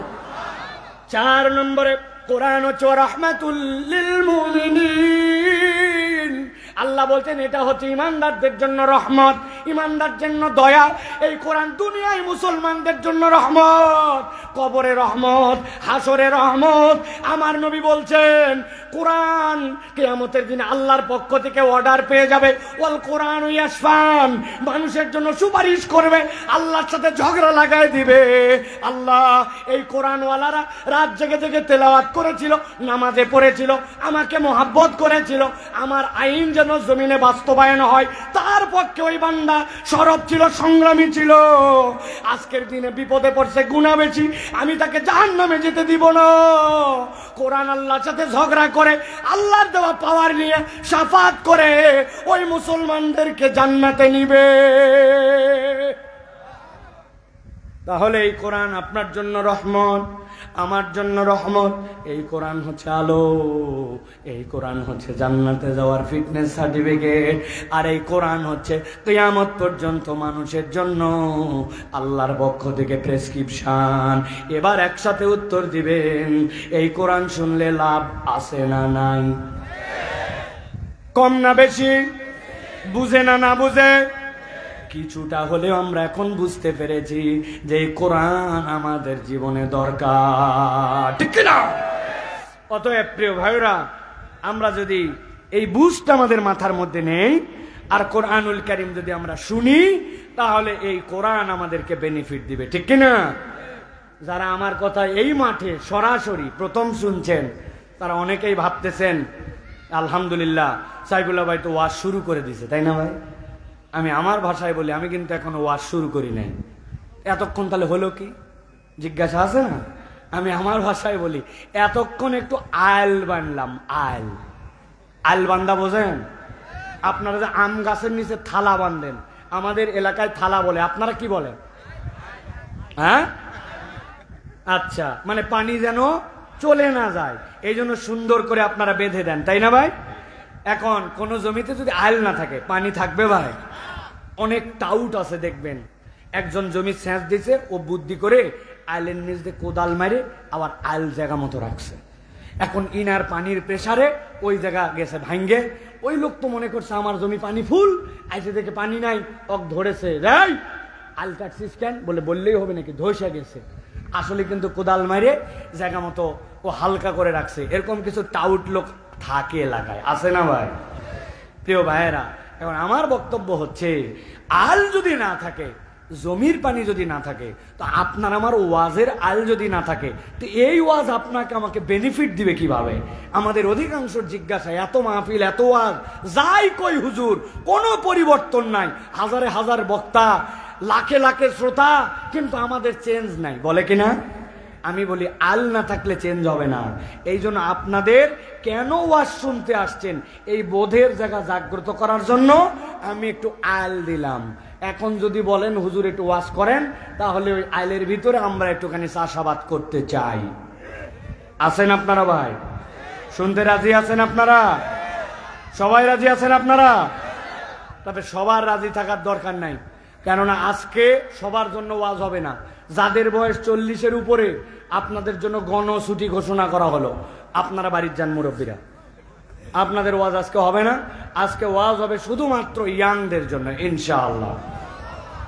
Speaker 1: 4 নম্বরে কোরআন হচ্ছে রাহমাতুল লিল মুমিনিন। আল্লাহ বলছেন এটা হচ্ছে ইমানদারদের জন্য রহমত, ইমানদার জন্য দয়া। এই কোরআন দুনিয়ায় মুসলমানদের জন্য রহমত, কবরে রহমত, হাসরে রহমত। আমার নবী বলছেন কোরআন কিয়ামতের দিন আল্লাহর পক্ষ থেকে অর্ডার পেয়ে যাবে, ওয়াল কোরআন ইয়াশফান, মানুষের জন্য সুপারিশ করবে, আল্লাহর সাথে ঝগড়া লাগায় দিবে। আল্লাহ, এই কোরআনওয়ালারা রাত জেগে জেগে তেলাওয়াত করেছিল, নামাজে পড়েছিল, আমাকে মহাব্বত করেছিল, আমার আইন যেন জমিনে বাস্তবায়ন হয়, তার পক্ষে ওই বান্দা সরব ছিল, সংগ্রামী ছিল। আজকের দিনে বিপদে পড়ছে, গুনাহ বেশি, আমি তাকে জাহান্নামে যেতে দিব না। কোরআন আল্লাহর সাথে ঝগড়া করে, আল্লাহর দেওয়া পাওয়ার নিয়ে শাফাত করে ওই মুসলমানদেরকে জান্নাতে নিবে। তাহলে এই কোরআন আপনার জন্য রহমত, আমার জন্য রহমত। এই কোরআন হচ্ছে আলো, এই কোরআন হচ্ছে জান্নাতে যাওয়ার ফিটনেস সার্টিফিকেট, আর এই কোরআন হচ্ছে কিয়ামত পর্যন্ত মানুষের জন্য আল্লাহর পক্ষ থেকে প্রেসক্রিপশন। এবার একসাথে উত্তর দিবেন, এই কোরআন শুনলে লাভ আছে না নাই? কম না বেশি? বুঝে না না বুঝে? কিছুটা হলেও আমরা এখন বুঝতে পেরেছি যে কোরআন আমাদের জীবনে দরকার, ঠিক না? অতএব প্রিয় ভাইরা, আমরা যদি এই বুঝটা আমাদের মাথার মধ্যে নেই আর কোরআনুল কারীম যদি আমরা শুনি, তাহলে এই কোরআন আমাদেরকে বেনিফিট দিবে, ঠিক কিনা? যারা আমার কথা এই মাঠে সরাসরি প্রথম শুনছেন, তারা অনেকেই ভাবতেছেন আলহামদুলিল্লাহ সাইফুল্লাহ ভাই তো ওয়াজ শুরু করে দিয়েছে, তাই না ভাই? আমি আমার ভাষায় বলি, আমি কিন্তু এখনো ওয়াজ শুরু করি নাই। এতক্ষণ তাহলে হলো কি জিজ্ঞাসা আছে না? আমি আমার ভাষায় বলি, এতক্ষণ একটু আল বানলাম। আল আল বান্দা বোঝেন? আপনারা যে আম গাছের নিচে থালা বাঁধেন, আমাদের এলাকায় থালা বলে, আপনারা কি বলেন? হ্যাঁ, আচ্ছা, মানে পানি যেন চলে না যায় এই জন্য সুন্দর করে আপনারা বেঁধে দেন, তাই না ভাই? এখন কোন জমিতে যদি আইল না থাকে, পানি থাকবে ভাই? অনেক টাউট আছে, দেখবেন একজন জমি সেচ দিছে, ও বুদ্ধি করে আইলের নিচ দিয়ে কোদাল মারে আবার আইল জায়গা মতো রাখছে। এখন ইনার পানির প্রেসারে ওই জায়গা গেছে ভাঙ্গে। ওই লোক তো মনে করছে আমার জমি পানি ফুল, আইসে দেখে পানি নাই, ওক ধরেছে, রাই আল কাটছিস কেন বলে, বললেই হবে নাকি, ধসে গেছে। আসলে কিন্তু কোদাল মারে জায়গা মতো ও হালকা করে রাখছে। এরকম কিছু টাউট লোক থাকে এলাকায়, আছে না ভাই? প্রিয় ভাইয়েরা, এখন আমার বক্তব্য হচ্ছে, আল যদি না থাকে, জমির পানি যদি না থাকে, তো আপনার আমার ওয়াজের আল যদি না থাকে, তো এই ওয়াজ আপনাকে আমাকে বেনিফিট দিবে কিভাবে? আমাদের অধিকাংশ জিজ্ঞাসা, এত মাহফিল, এত ওয়াজ, যাই কই হুজুর, কোনো পরিবর্তন নাই, হাজারে হাজার বক্তা, লাখে লাখে শ্রোতা, কিন্তু আমাদের চেঞ্জ নাই, বলে কিনা? আমি বলি, আল না থাকলে চেঞ্জ হবে না। এই জন্য আপনাদের কেন ওয়াজ শুনতে আসছেন, এই বোধের জায়গা জাগ্রত করার জন্য আমি একটু আল দিলাম। এখন যদি বলেন হুজুর একটু ওয়াজ করেন, তাহলে ওই আইলের ভিতরে আমরা একটুখানি চাষাবাদ করতে চাই। আছেন আপনারা ভাই? শুনতে রাজি আছেন আপনারা? সবাই রাজি আছেন আপনারা? তবে সবার রাজি থাকার দরকার নাই, কেননা আজকে সবার জন্য ওয়াজ হবে না। যাদের বয়স 40-এর উপরে, আপনাদের জন্য গণছুটি ঘোষণা করা হলো, আপনারা বাড়ির যান মুরব্বীরা, আপনাদের ওয়াজ আজকে হবে না। আজকে ওয়াজ হবে শুধুমাত্র ইয়াংদের জন্য ইনশাআল্লাহ।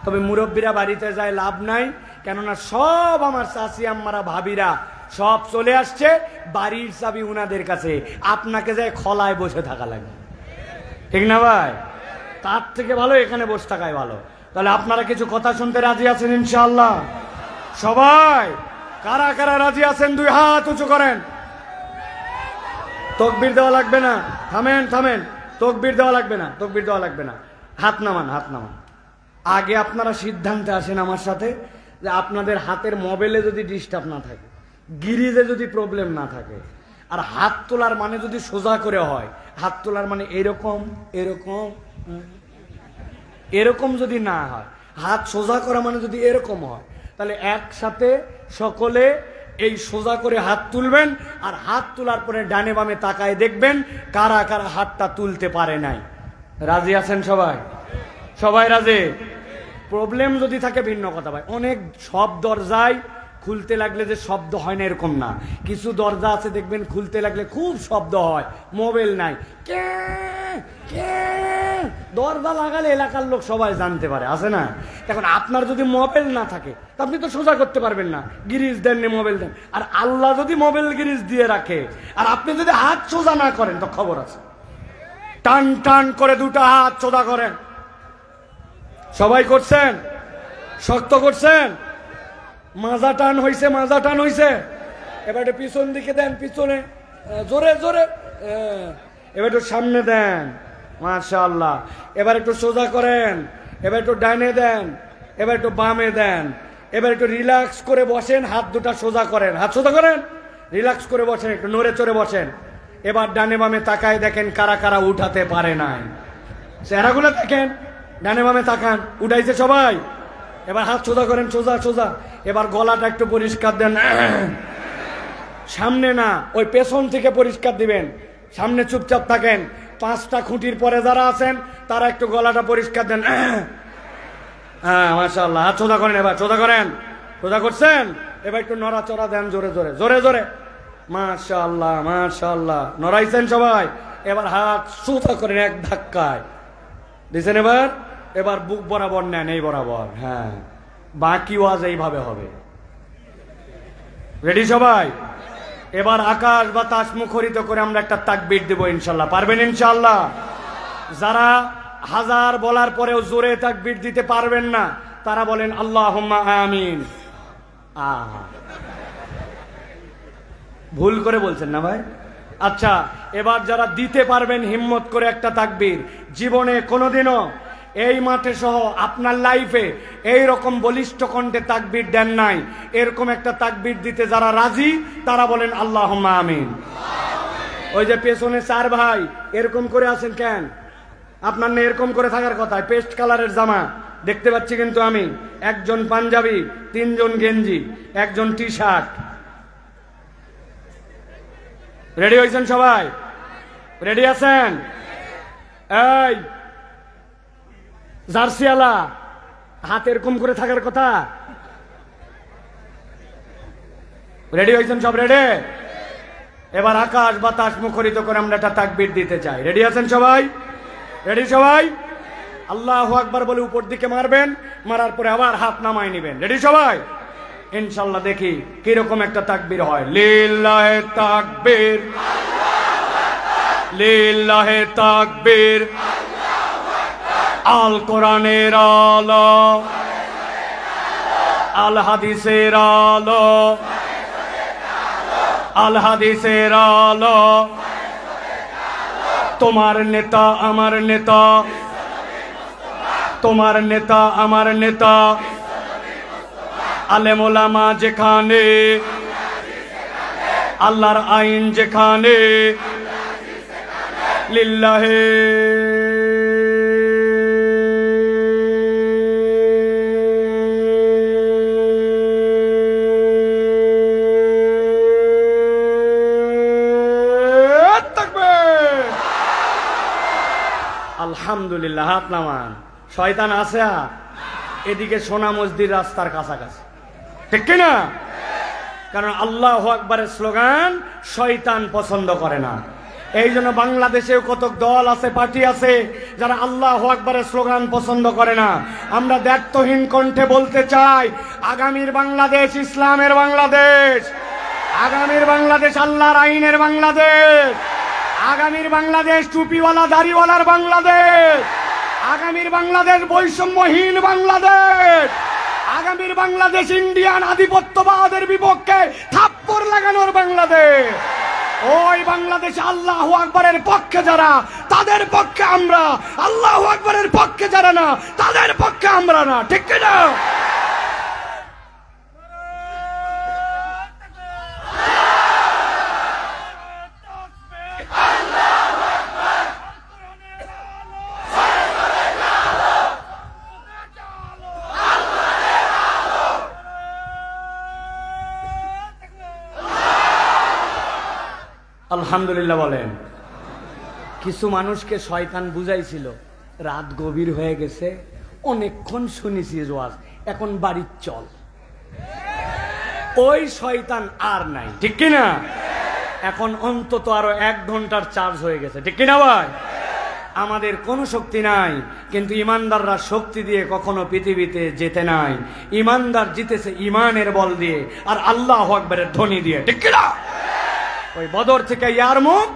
Speaker 1: তবে মুরব্বীরা বাড়িতে যায় লাভ নাই, কেননা সব আমার চাচি আম্মারা ভাবিরা সব চলে আসছে, বাড়ির চাবি উনাদের কাছে, আপনাকে যায় খলায় বসে থাকা লাগবে, ঠিক না ভাই? তার থেকে ভালো এখানে বসে থাকাই ভালো। তাহলে আপনারা কিছু কথা শুনতে রাজি আছেন ইনশাআল্লাহ? সবাই কারা কারা রাজি আছেন দুই হাত উঁচু করেন। তকবীর দেওয়া লাগবে না, থামেন থামেন, তকবীর দেওয়া লাগবে না, তকবীর দেওয়া লাগবে না, হাত নামান, হাত নামান। আগে আপনারা সিদ্ধান্তে আসেন আমার সাথে, যে আপনাদের হাতের মোবাইলে যদি ডিস্টার্ব না থাকে, গিরিজে যদি প্রবলেম না থাকে, আর হাত তোলার মানে যদি সোজা করে হয়, হাত তোলার মানে এরকম এরকম এরকম যদি না হয়, হাত সোজা করা মানে যদি এরকম হয়, তাহলে একসাথে সকলে এই সোজা করে হাত তুলবেন, আর হাত তোলার পরে ডানে বামে তাকায় দেখবেন কারা কারা হাতটা তুলতে পারে নাই। রাজি আছেন সবাই? সবাই রাজি? প্রবলেম যদি থাকে ভিন্ন কথা ভাই। অনেক সব দরজায় খুলতে লাগলে যে শব্দ হয় না এরকম না, কিছু দরজা আছে দেখবেন খুলতে লাগলে খুব শব্দ হয়, মোবাইল নাই, কে কে দরজা লাগালে এলাকার লোক সবাই জানতে পারে, আছে না? এখন আপনার যদি মোবাইল না থাকে, তা আপনি তো সোজা করতে পারবেন না, গিরিজ দেন নি, মোবাইল দেন। আর আল্লাহ যদি মোবাইল গিরিজ দিয়ে রাখে, আর আপনি যদি হাত সোজা না করেন, তো খবর আছে, টান টান করে দুটা হাত সোজা করেন। সবাই করছেন? শক্ত করছেন? মাজা টান হইছে, মাজা টান হইছে। এবার একটু পিছন দিকে দেন, পিছনে জোরে জোরে, এবার একটু সামনে দেন, মাশাআল্লাহ। এবার একটু সোজা করেন, এবার একটু ডাইনে দেন, এবার একটু বামে দেন। এবার একটু রিল্যাক্স করে বসেন, হাত দুটা সোজা করেন, হাত সোজা করেন, রিল্যাক্স করে বসেন, একটু নড়ে চড়ে বসেন। এবার ডানে বামে তাকায় দেখেন কারা কারা উঠাতে পারে নাই, চেহারাগুলো দেখেন, ডানে বামে তাকান, উঠাইছে সবাই। এবার হাত সোজা করেন, সোজা সোজা। এবার গলাটা একটু পরিষ্কার দেন, সামনে না, ওই পেছন থেকে পরিষ্কার দিবেন, সামনে চুপচাপ থাকেন। 5টা খুঁটির পরে যারা আছেন তারা একটু গলাটা পরিষ্কার দেন, হ্যাঁ মাশাআল্লাহ। হাত সোজা করেন, এবার সোজা করেন, সোজা করছেন। এবার একটু নড়াচড়া দেন, জোরে জোরে জোরে জোরে, মাশাআল্লাহ মাশাআল্লাহ। নড়াইছেন সবাই? এবার হাত সোজা করেন এক ধাক্কায়, দিছেন। এবার এবার বুক বরাবর নেন, এই বরাবর, হ্যাঁ। বাকি ওয়াজ এইভাবে হবে। রেডি সবাই? এবার আকাশ বাতাস মুখরিত করে আমরা একটা তাকবীর দেব ইনশাল্লাহ। পারবেন ইনশাল্লাহ? যারা হাজার বলার পরেও জোরে তাকবীর দিতে পারবেন না, তারা বলেন আল্লাহুম্মা আমিন। ভুল করে বলছেন না ভাই? আচ্ছা, এবার যারা দিতে পারবেন হিম্মত করে একটা তাকবীর, জীবনে কোনোদিনও এই মাঠে সহ আপনার লাইফে এই রকম বলিষ্ঠ কণ্ঠে তাকবীর দেন নাই, এরকম একটা তাকবীর দিতে যারা রাজি, তারা বলেন আল্লাহুম্মা আমিন। ওই যে পেছনে 4 ভাই এরকম করে আছেন কেন? আপনার না এরকম করে থাকার কথা, পেস্ট কালারের জামা দেখতে পাচ্ছি কিন্তু আমি, একজন পাঞ্জাবি, 3 জন গেঞ্জি, একজন টি শার্ট। রেডি হয়েছেন সবাই? রেডি আছেন? এই জার্সিওয়ালা হাত এরকম করে থাকার কথা। রেডি হয়েছেন সব? রেডি? এবার আকাশ বাতাস মুখরিত করে আমরা একটা তাকবীর দিতে চাই। রেডি আছেন সবাই? রেডি সবাই? আল্লাহু আকবার বলে উপর দিকে মারবেন, মারার পরে আবার হাত নামায় নেবেন। রেডি সবাই? ইনশাআল্লাহ দেখি কিরকম একটা তাকবীর হয়। লিল্লাহে তাকবীর, লিল্লাহে তাকবীর, আল কোরআনের আলো, আল হাদিসের আলো, আল হাদিসের আলো, তোমার নেতা আমার নেতা, তোমার নেতা আমার নেতা, আলেম ওলামা যেখানে, আল্লাহর আইন যেখানে, লিল্লাহে আলহামদুলিল্লাহ। হাত নামান। শয়তান আছে এদিকে সোনা মসজিদ রাস্তার কাছাকাছি, ঠিক কিনা? কারণ আল্লাহু আকবারের স্লোগান শয়তান পছন্দ করে না। এই জন্য বাংলাদেশেও কত দল আছে, পার্টি আছে যারা আল্লাহু আকবারের স্লোগান পছন্দ করে না। আমরা দায়িত্বহীন কণ্ঠে বলতে চাই, আগামীর বাংলাদেশ ইসলামের বাংলাদেশ, আগামীর বাংলাদেশ আল্লাহর আইনের বাংলাদেশ, আগামীর বাংলাদেশ টুপিওয়ালা দাড়িওয়ালার বাংলাদেশ, আগামীর বাংলাদেশ বৈষম্যহীন বাংলাদেশ, আগামীর বাংলাদেশ ইন্ডিয়ান আধিপত্যবাদের বিপক্ষে থাপ্পড় লাগানোর বাংলাদেশ। ওই বাংলাদেশে আল্লাহু আকবারের পক্ষে যারা, তাদের পক্ষে আমরা, আল্লাহু আকবারের পক্ষে যারা না, তাদের পক্ষে আমরা না, ঠিক কিনা? আলহামদুলিল্লাহ বলেন। কিছু মানুষকে শয়তান বুঝাইছিল, রাত গভীর হয়ে গেছে, অনেকক্ষণ শুনেছি ওয়াজ, এখন বাড়ির চল। ওই শয়তান আর নাই, ঠিক কিনা? এখন অন্তত আরো 1 ঘন্টার চার্জ হয়ে গেছে, ঠিক কিনা ভাই? আমাদের কোনো শক্তি নাই, কিন্তু ইমানদাররা শক্তি দিয়ে কখনো পৃথিবীতে যেতে নাই। ইমানদার জিতেছে ইমানের বল দিয়ে আর আল্লাহু আকবারের ধ্বনি দিয়ে, ঠিক কিনা? ওই বদর থেকে ইয়ারমুক,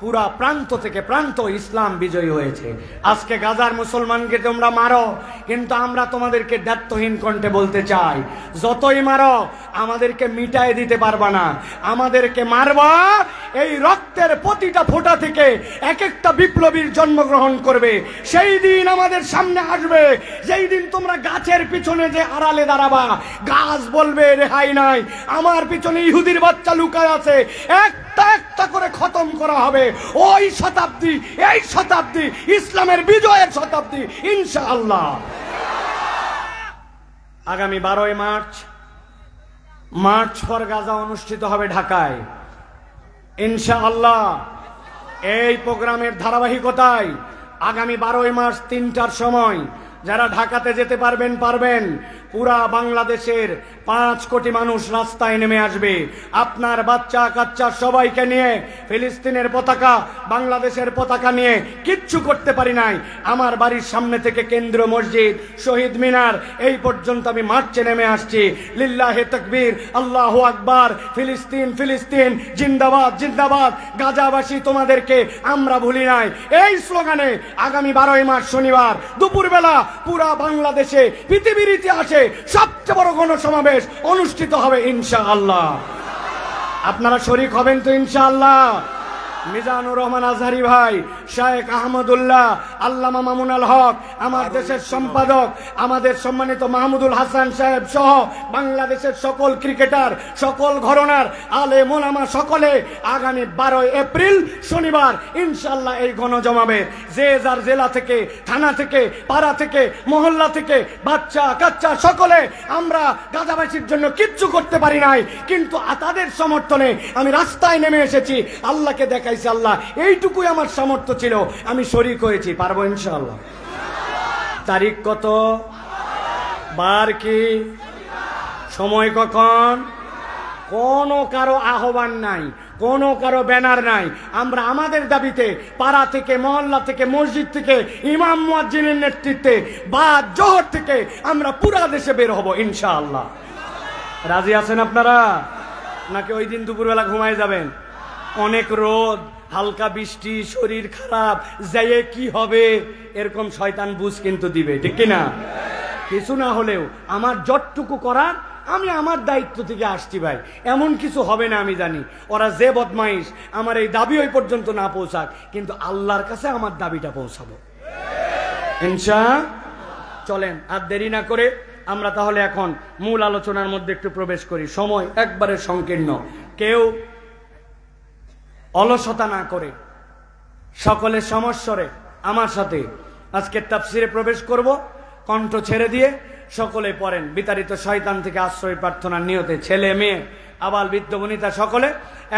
Speaker 1: পুরা প্রান্ত থেকে প্রান্ত ইসলাম বিজয়ী হয়েছে। আজকে গাজার মুসলমানকে তোমরা মারো, কিন্তু আমরা তোমাদেরকে দায়িত্বহীন কণ্ঠে বলতে চাই, যতই মারো আমাদেরকে মিটায় দিতে পারবা না। আমাদেরকে মারবা, এই রক্তের প্রতিটা ফোঁটা থেকে এক একটা বিপ্লবীর জন্মগ্রহণ করবে। সেই দিন আমাদের সামনে আসবে, যেই দিন তোমরা গাছের পিছনে যে আড়ালে দাঁড়াবা, গাছ বলবে রেহাই নাই, আমার পিছনে ইহুদির বাচ্চা লুকায় আছে, একটা একটা করে খতম করা হবে। ওই শতাব্দী, এই শতাব্দী ইসলামের বিজয়ের শতাব্দী ইনশাআল্লাহ। আগামী 12ই মার্চ মার্চ ফর গাজা অনুষ্ঠিত হবে ঢাকায় ইনশাআল্লাহ। এই প্রোগ্রামের ধারাবাহিকতায় আগামী 12ই মার্চ 3টার সময় যারা ঢাকাতে যেতে পারবেন পুরা বাংলাদেশের 5 কোটি মানুষ রাস্তায় নেমে আসবে। আপনার বাচ্চা কাচ্চা সবাইকে নিয়ে, ফিলিস্তিনের পতাকা, বাংলাদেশের পতাকা নিয়ে কিচ্ছু করতে পারি নাই। আমার বাড়ির সামনে থেকে কেন্দ্রীয় মসজিদ, শহীদ মিনার, এই পর্যন্ত আমি মার্চে নেমে আসছি। লিল্লাহে তাকবীর, আল্লাহু আকবার, ফিলিস্তিন ফিলিস্তিন, জিন্দাবাদ জিন্দাবাদ, গাজাবাসী তোমাদেরকে আমরা ভুলি নাই। এই স্লোগানে আগামী 12ই মার্চ শনিবার দুপুরবেলা পুরা বাংলাদেশে পৃথিবীর ইতিহাসে সবচেয়ে বড় গণসমাবেশ অনুষ্ঠিত হবে ইনশাআল্লাহ। আপনারা শরীক হবেন তো ইনশাআল্লাহ? মিজানুর রহমান আজহারি ভাই, শায়েখ আহমদুল্লাহ, আল্লামা মামুনুল হক, আমার দেশের সম্পাদক, আমাদের সম্মানিত মাহমুদুল হাসান সাহেব সহ বাংলাদেশের সকল ক্রিকেটার, সকল ঘরানার আলেম ওলামা সকলে আগামী 12 এপ্রিল শনিবার ইনশাআল্লাহ এই গণজমাবে যে যার জেলা থেকে, থানা থেকে, পাড়া থেকে, মহল্লা থেকে, বাচ্চা কাচ্চা সকলে, আমরা গাজাবাসীর জন্য কিচ্ছু করতে পারি নাই, কিন্তু তাদের সমর্থনে আমি রাস্তায় নেমে এসেছি। আল্লাহকে দেখাইছি, আল্লাহ এইটুকুই আমার সামর্থ্য ছিল, আমি শরীক হয়েছি, পারবো ইনশাআল্লাহ। তারিখ কত, বার কি, সময় কখন? কোনো কারো আহ্বান নাই, কোনো কারো ব্যানার নাই। আমরা আমাদের দাবিতে পাড়া থেকে, মহল্লা থেকে, মসজিদ থেকে, ইমাম মুয়াজ্জিনের নেতৃত্বে বা জোহর থেকে আমরা পুরা দেশে বের হব ইনশাআল্লাহ। রাজি আছেন আপনারা? নাকি ওই দিন দুপুরবেলা ঘুমায় যাবেন? অনেক রোদ, হালকা বৃষ্টি, শরীর খারাপ, যাইয়ে কি হবে এরকম শয়তান বুঝ কিন্তু দিবে, ঠিক কিনা? কিছু না হলেও আমার যতটুকু করার আমি আমার দায়িত্ব থেকে আসছি ভাই, এমন কিছু হবে না আমি জানি। ওরা যে বদমাইশ, আমার এই দাবি ওই পর্যন্ত না পৌঁছাক, কিন্তু আল্লাহর কাছে আমার দাবিটা পৌঁছাবো ইনশাআল্লাহ। চলেন আর দেরি না করে আমরা তাহলে এখন মূল আলোচনার মধ্যে একটু প্রবেশ করি। সময় একবারে সংকীর্ণ, কেউ অলসতা না করে সকলে সমস্বরে আমার সাথে আজকে তাফসিরে প্রবেশ করব। কণ্ঠ ছেড়ে দিয়ে সকলে পড়েন বিতাড়িত শয়তান থেকে আশ্রয় প্রার্থনার নিয়তে, ছেলে মেয়ে আবাল বৃদ্ধ বনিতা সকলে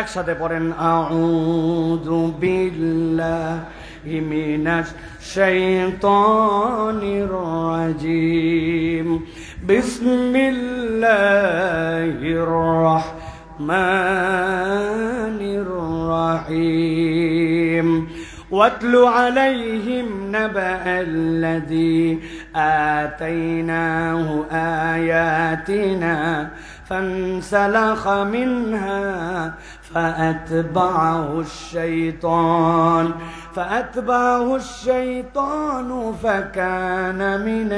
Speaker 1: একসাথে পড়েন। আউযু বিল্লাহি মিনাশ শাইতানির রাজিম, বিসমিল্লাহির রাহমানির রাহিম। واتل عليهم نبأ الذي آتيناه آياتنا فانسلخ منها فأتبعه الشيطان فكان من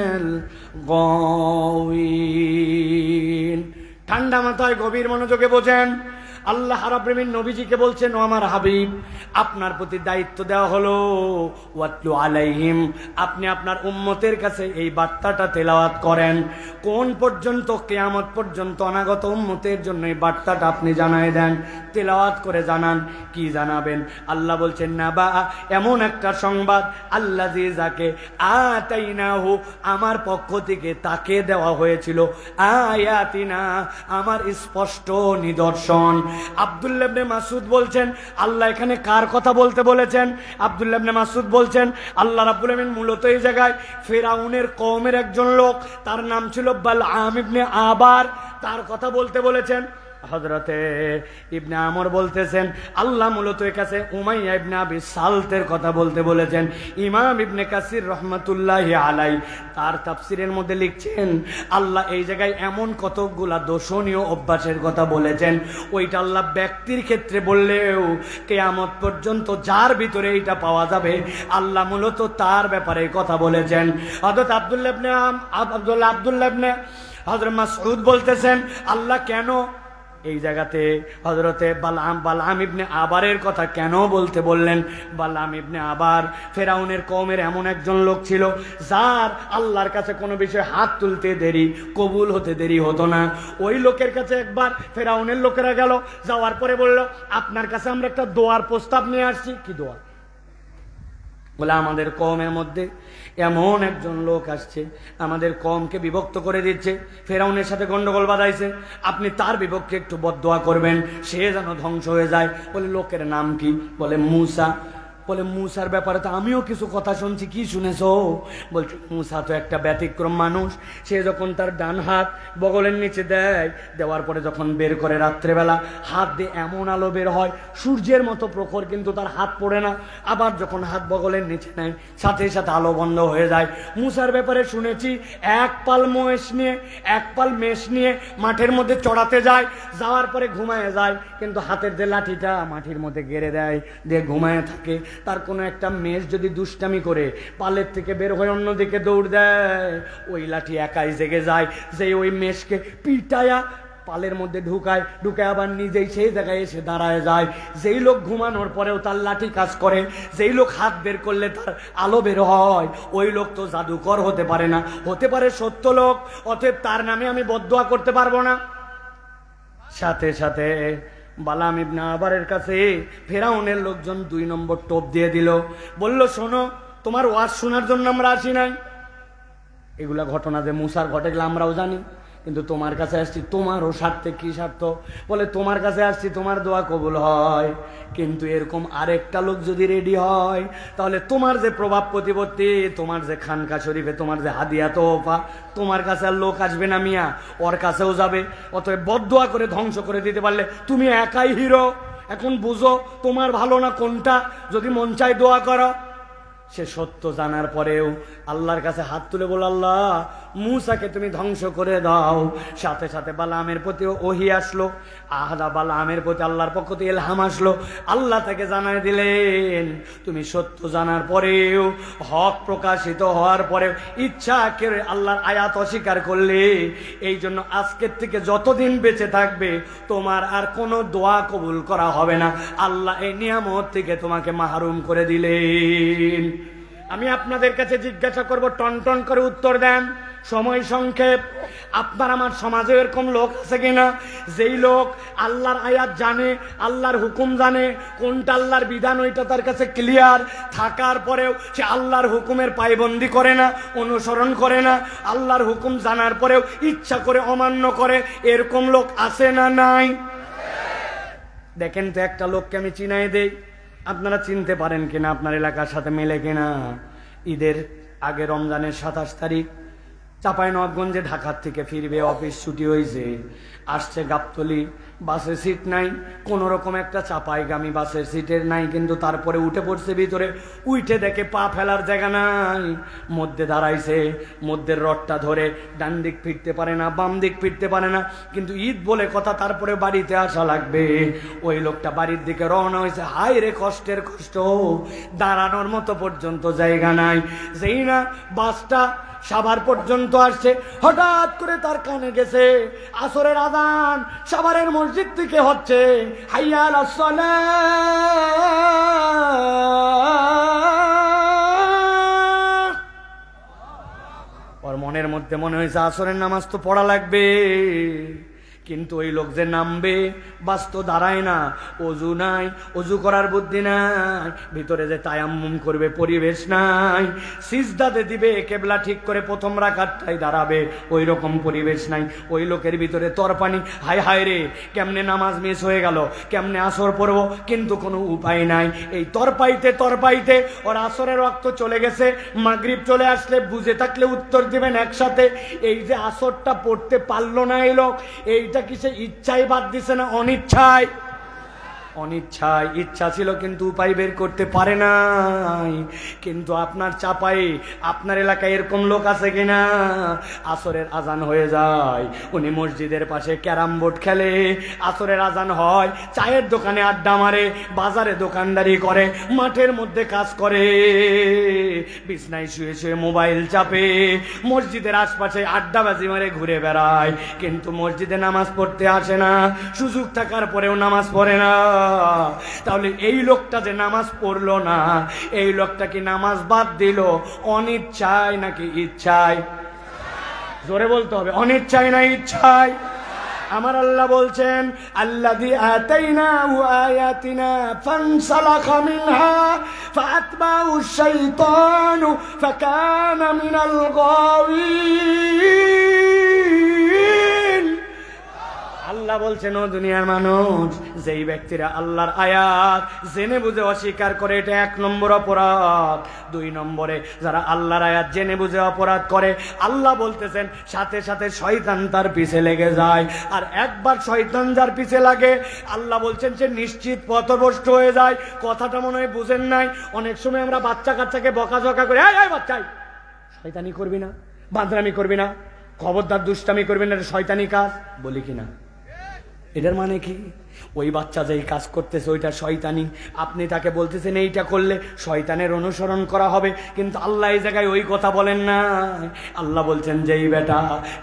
Speaker 1: الغاوين। ঠান্ডা মাথায় গভীর মনোযোগে বোঝেন। আল্লাহ রাব্বুল আলামিন নবীজিকে বলছেন, ও আমার হাবিব, আপনার প্রতি দায়িত্ব দেওয়া হলো ওয়াতলু আলাইহিম, আপনি আপনার উম্মতের কাছে এই বার্তাটা তেলাওয়াত করেন। কোন পর্যন্ত? কিয়ামত পর্যন্ত অনাগত উম্মতের জন্য এই বার্তাটা আপনি জানায় দেন, তেলাওয়াত করে জানান। কি জানাবেন? আল্লাহ বলছেন, নাবা, এমন একটা সংবাদ, আল্লাযী, যাকে আতাইনাহু, আমার পক্ষ থেকে তাকে দেওয়া হয়েছিল, আয়াতিনা, আমার স্পষ্ট নিদর্শন। আব্দুল্লাহ ইবনে মাসউদ বলছেন, আল্লাহ এখানে কার কথা বলতে বলেছেন? আব্দুল্লাহ ইবনে মাসউদ বলছেন, আল্লাহ রাব্বুল আলামিন মূলত এই জায়গায় ফিরআউনের কওমের একজন লোক, তার নাম ছিল বালআম ইবনে আবার, তার কথা বলতে বলেছেন। হযরতে ইবনে আমর বলতেছেন, আল্লাহ মূলত এর কাছে উমাইয়া ইবনে আবি সালতের কথা বলতে বলেছেন। ইমাম ইবনে কাসির রহমাতুল্লাহি আলাই তার তাফসিরের মধ্যে লিখছেন, আল্লাহ এই জায়গায় এমন কতকগুলা দোষণীয় অভ্যাসের কথা বলেছেন, ওইটা আল্লাহ ব্যক্তির ক্ষেত্রে বললেও কিয়ামত পর্যন্ত যার ভিতরে এইটা পাওয়া যাবে, আল্লাহ মূলত তার ব্যাপারে কথা বলেছেন। হযরত আব্দুল্লাহ ইবনে হযরত মাসউদ বলতেছেন, আল্লাহ কেন এই জায়গাতে হযরতে বালআম ইবনে আবারের কথা কেন বলতে বললেন? বালআম ইবনে আবার ফেরাউনের কওমের এমন একজন লোক ছিল, যার আল্লাহর কাছে কোনো বিষয় হাত তুলতে দেরি, কবুল হতে দেরি হতো না। ওই লোকের কাছে একবার ফেরাউনের লোকেরা গেল, যাওয়ার পরে বলল, আপনার কাছে আমরা একটা দোয়ার প্রস্তাব নিয়ে আসছি। কি দোয়া? বলে, আমাদের কওমের মধ্যে এমন একজন লোক আসছে, আমাদের কওমকে বিভক্ত করে দিচ্ছে, ফেরাউনের সাথে গন্ডগোল বাঁধাইছে, আপনি তার বিপক্ষে একটু বদদোয়া করবেন, সে যেন ধ্বংস হয়ে যায়। বলে, লোকের নাম কি? বলে, মুসা। বলে, মুসার ব্যাপারে তো আমিও কিছু কথা শুনছি, কি শুনেছো? বলছে, মুসা তো একটা ব্যতিক্রম মানুষ, সে যখন তার ডান হাত বগলের নিচে দেয়, দেওয়ার পরে যখন বের করে রাত্রেবেলা হাত দিয়ে এমন আলো বের হয়, সূর্যের মতো প্রখর, কিন্তু তার হাত পড়ে না। আবার যখন হাত বগলের নিচে নেয়, সাথে সাথে আলো বন্ধ হয়ে যায়। মুসার ব্যাপারে শুনেছি, এক পাল মেষ নিয়ে মাঠের মধ্যে চড়াতে যায়, যাওয়ার পরে ঘুমায় যায়, কিন্তু হাতের যে লাঠিটা মাটির মধ্যে গেড়ে দেয়, দিয়ে ঘুমায় থাকে। তার কোনো একটা মেষ যদি দুষ্টামি করে পালের থেকে বের হয়ে অন্যদিকে দৌড় দেয়, ওই লাঠি একাই জেগে যায়, যে ওই মেষকে পিটায়া পালের মধ্যে ঢুকায় আবার নিজেই সেই জায়গায় এসে দাঁড়ায় যায়। যেই লোক ঘুমানোর পরেও তার লাঠি কাজ করে, যেই লোক হাত বের করলে তার আলো বের হয়, ওই লোক তো জাদুকর হতে পারে না, হতে পারে সত্য লোক, অতএব তার নামে আমি বদদোয়া করতে পারবো না। সাথে সাথে বালাম ইবনে আবারের কাছে ফেরাউনের লোকজন 2 নম্বর টোপ দিয়ে দিল, বলল, শোনো, তোমার ওয়াজ শোনার জন্য আমরা আসি নাই। এগুলা ঘটনা যে মুসার ঘটে গেলে আমরাও জানি, কিন্তু তোমার কাছে আসছি, তোমারও স্বার্থে। কি স্বার্থ? বলে, তোমার কাছে আসছি তোমার দোয়া কবুল হয়, কিন্তু এরকম আরেকটা লোক যদি রেডি হয়, তাহলে তোমার যে প্রভাব প্রতিপত্তি, তোমার যে খানকা শরীফে তোমার যে হাদিয়া তোফা, তোমার কাছে আর লোক আসবে না মিয়া, ওর কাছেও যাবে। অতএব বদদোয়া করে ধ্বংস করে দিতে পারলে তুমি একাই হিরো, এখন বুঝো তোমার ভালো না কোনটা, যদি মন চায় দোয়া করো। সে সত্য জানার পরেও আল্লাহর কাছে হাত তুলে বলল, আল্লাহ মূসাকে তুমি ধ্বংস করে দাও। সাথে সাথে বালামের প্রতি ওহী আসলো, আহাদা বালামের প্রতি আল্লাহর পক্ষ থেকে ইলহাম আসলো। আল্লাহ তাকে জানাই দিলেন, তুমি সত্য জানার পরেও, হক প্রকাশিত হওয়ার পরেও ইচ্ছা করে আল্লাহর আয়াত অস্বীকার করলে, এই জন্য আজকের থেকে যতদিন বেঁচে থাকবে তোমার আর কোনো দোয়া কবুল করা হবে না। আল্লাহ এই নিয়ামত থেকে তোমাকে মাহরুম করে দিলেন। আমি আপনাদের কাছে জিজ্ঞাসা করব, টন টন করে উত্তর দেন, সময় সংক্ষেপ। আপনার আমার সমাজে এরকম লোক আছে কিনা যেই লোক আল্লাহর আয়াত জানে, আল্লাহর হুকুম জানে, কোনটা আল্লাহর বিধান ওইটা তার কাছে ক্লিয়ার থাকার পরেও সে আল্লাহর হুকুমের পায়বন্দি করে না, অনুসরণ করে না, আল্লাহর হুকুম জানার পরেও ইচ্ছা করে অমান্য করে, এরকম লোক আছে না নাই? দেখেন তো একটা লোককে আমি চিনাই দেই, আপনারা চিনতে পারেন কিনা, আপনার এলাকার সাথে মেলে কিনা। ঈদের আগে রমজানের 27 তারিখ চাঁপাইনবাবগঞ্জে ঢাকার থেকে ফিরবে, অফিস ছুটি হয়েছে, আসছে গাবতলী, বাসে সিট নাই, কোন রকম একটা চাপাইগামী বাসের সিটের নাই, কিন্তু তারপরে উঠে পড়ছে ভিতরে, উঠে দেখে পা ফেলার জায়গা নাই, মধ্যে দাঁড়াইছে, মধ্যের রডটা ধরে ডান দিক ফিরতে পারে না, বাম দিক ফিরতে পারে না, কিন্তু ঈদ বলে কথা, তারপরে বাড়িতে আসা লাগবে। ওই লোকটা বাড়ির দিকে রওনা হয়েছে, হায় রে কষ্টের কষ্ট, দাঁড়ানোর মতো পর্যন্ত জায়গা নাই। যেই না বাসটা সাভার পর্যন্ত আসছে, হঠাৎ করে তার কানে গেছে আসরের আযান, সাভারের মসজিদ থেকে হচ্ছে, হাইয়া আলাস সালাহ। ওর মনের মধ্যে মনে হয়েছে আসরের নামাজ তো পড়া লাগবে, কিন্তু ওই লোক যে নামবে বাস তো দাঁড়ায় না, অজু নাই, অজু করার বুদ্ধি নাই, ভিতরে যে তায়াম্মুম করবে পরিবেশ নাই, সিজদাতে দিবে কেবলা ঠিক করে প্রথম রাকাতটাই দাঁড়াবে ওই রকম পরিবেশ নাই। ওই লোকের ভিতরে তরপানি, হায় হায় রে কেমনে নামাজ মিস হয়ে গেল, কেমনে আসর পড়বো, কিন্তু কোনো উপায় নাই। এই তরপাইতে তরপাইতে ওর আসরের রক্ত চলে গেছে, মাগরিব চলে আসলে বুঝে থাকলে উত্তর দিবেন একসাথে, এই যে আসরটা পড়তে পারলো না এই লোক, এইটা কি সে ইচ্ছায় বাদ দিছে না অনিচ্ছায়? অনিচ্ছায়। ইচ্ছা ছিল কিন্তু উপায় বের করতে পারে নাই। কিন্তু আপনার চাপাই, আপনার এলাকায় এরকম লোক আছে কিনা, আসরের আজান হয়ে যায়, উনি মসজিদের পাশে ক্যারাম বোর্ড খেলে, আসরের আজান হয়, চায়ের দোকানে আড্ডা মারে, বাজারে দোকানদারি করে, মাঠের মধ্যে কাজ করে, বিছনায় শুয়ে শুয়ে মোবাইল চাপে, মসজিদের আশপাশে আড্ডাবাজি মারে ঘুরে বেড়ায়, কিন্তু মসজিদে নামাজ পড়তে আসে না, সুযোগ থাকার পরেও নামাজ পড়ে না। তাহলে এই লোকটা যে নামাজ পড়লো না, এই লোকটা কি নামাজ বাদ দিল অনিচ্ছায় নাকি ইচ্ছায়? জোরে বলতে হবে, অনিচ্ছায় না ইচ্ছায়? আমার আল্লাহ বলছেন, আল্লাযী আতাইনাহু আয়াতিনা ফানসালাখা মিনহা ফাআতবাহু শাইতানু ফাকানা মিনাল গাওয়িন। আল্লাহ বলছেন, ও দুনিয়ার মানুষ, যেই ব্যক্তিরা আল্লাহর আয়াত জেনে বুঝে অস্বীকার করে, এটা 1 নম্বর অপরাধ। 2 নম্বরে যারা আল্লাহর আয়াত জেনে বুঝে অপরাধ করে, আল্লাহ বলতেছেন সাথে সাথে শয়তান তার পিছে লেগে যায়। আর একবার শয়তান যার পিছে লাগে, আল্লাহ বলছেন সে নিশ্চিত পথভ্রষ্ট হয়ে যায়। কথাটা মনে হয় বুঝেন নাই। অনেক সময় আমরা বাচ্চা কাচ্চাকে বকাঝকা করে, এই বাচ্চাই শয়তানি করবি না, বাঁদরামি করবি না, খবরদার দুষ্টামি করবি না, এটা শয়তানি কাজ বলি কিনা? এটার মানে কি? ওই বাচ্চা যেই কাজ করতেছে ওইটা শয়তানি, আপনি তাকে বলতেছেন এইটা করলে শয়তানের অনুসরণ করা হবে, কিন্তু আল্লাহ এই জায়গায় ওই কথা বলেন না। আল্লাহ বলছেন যেই বেটা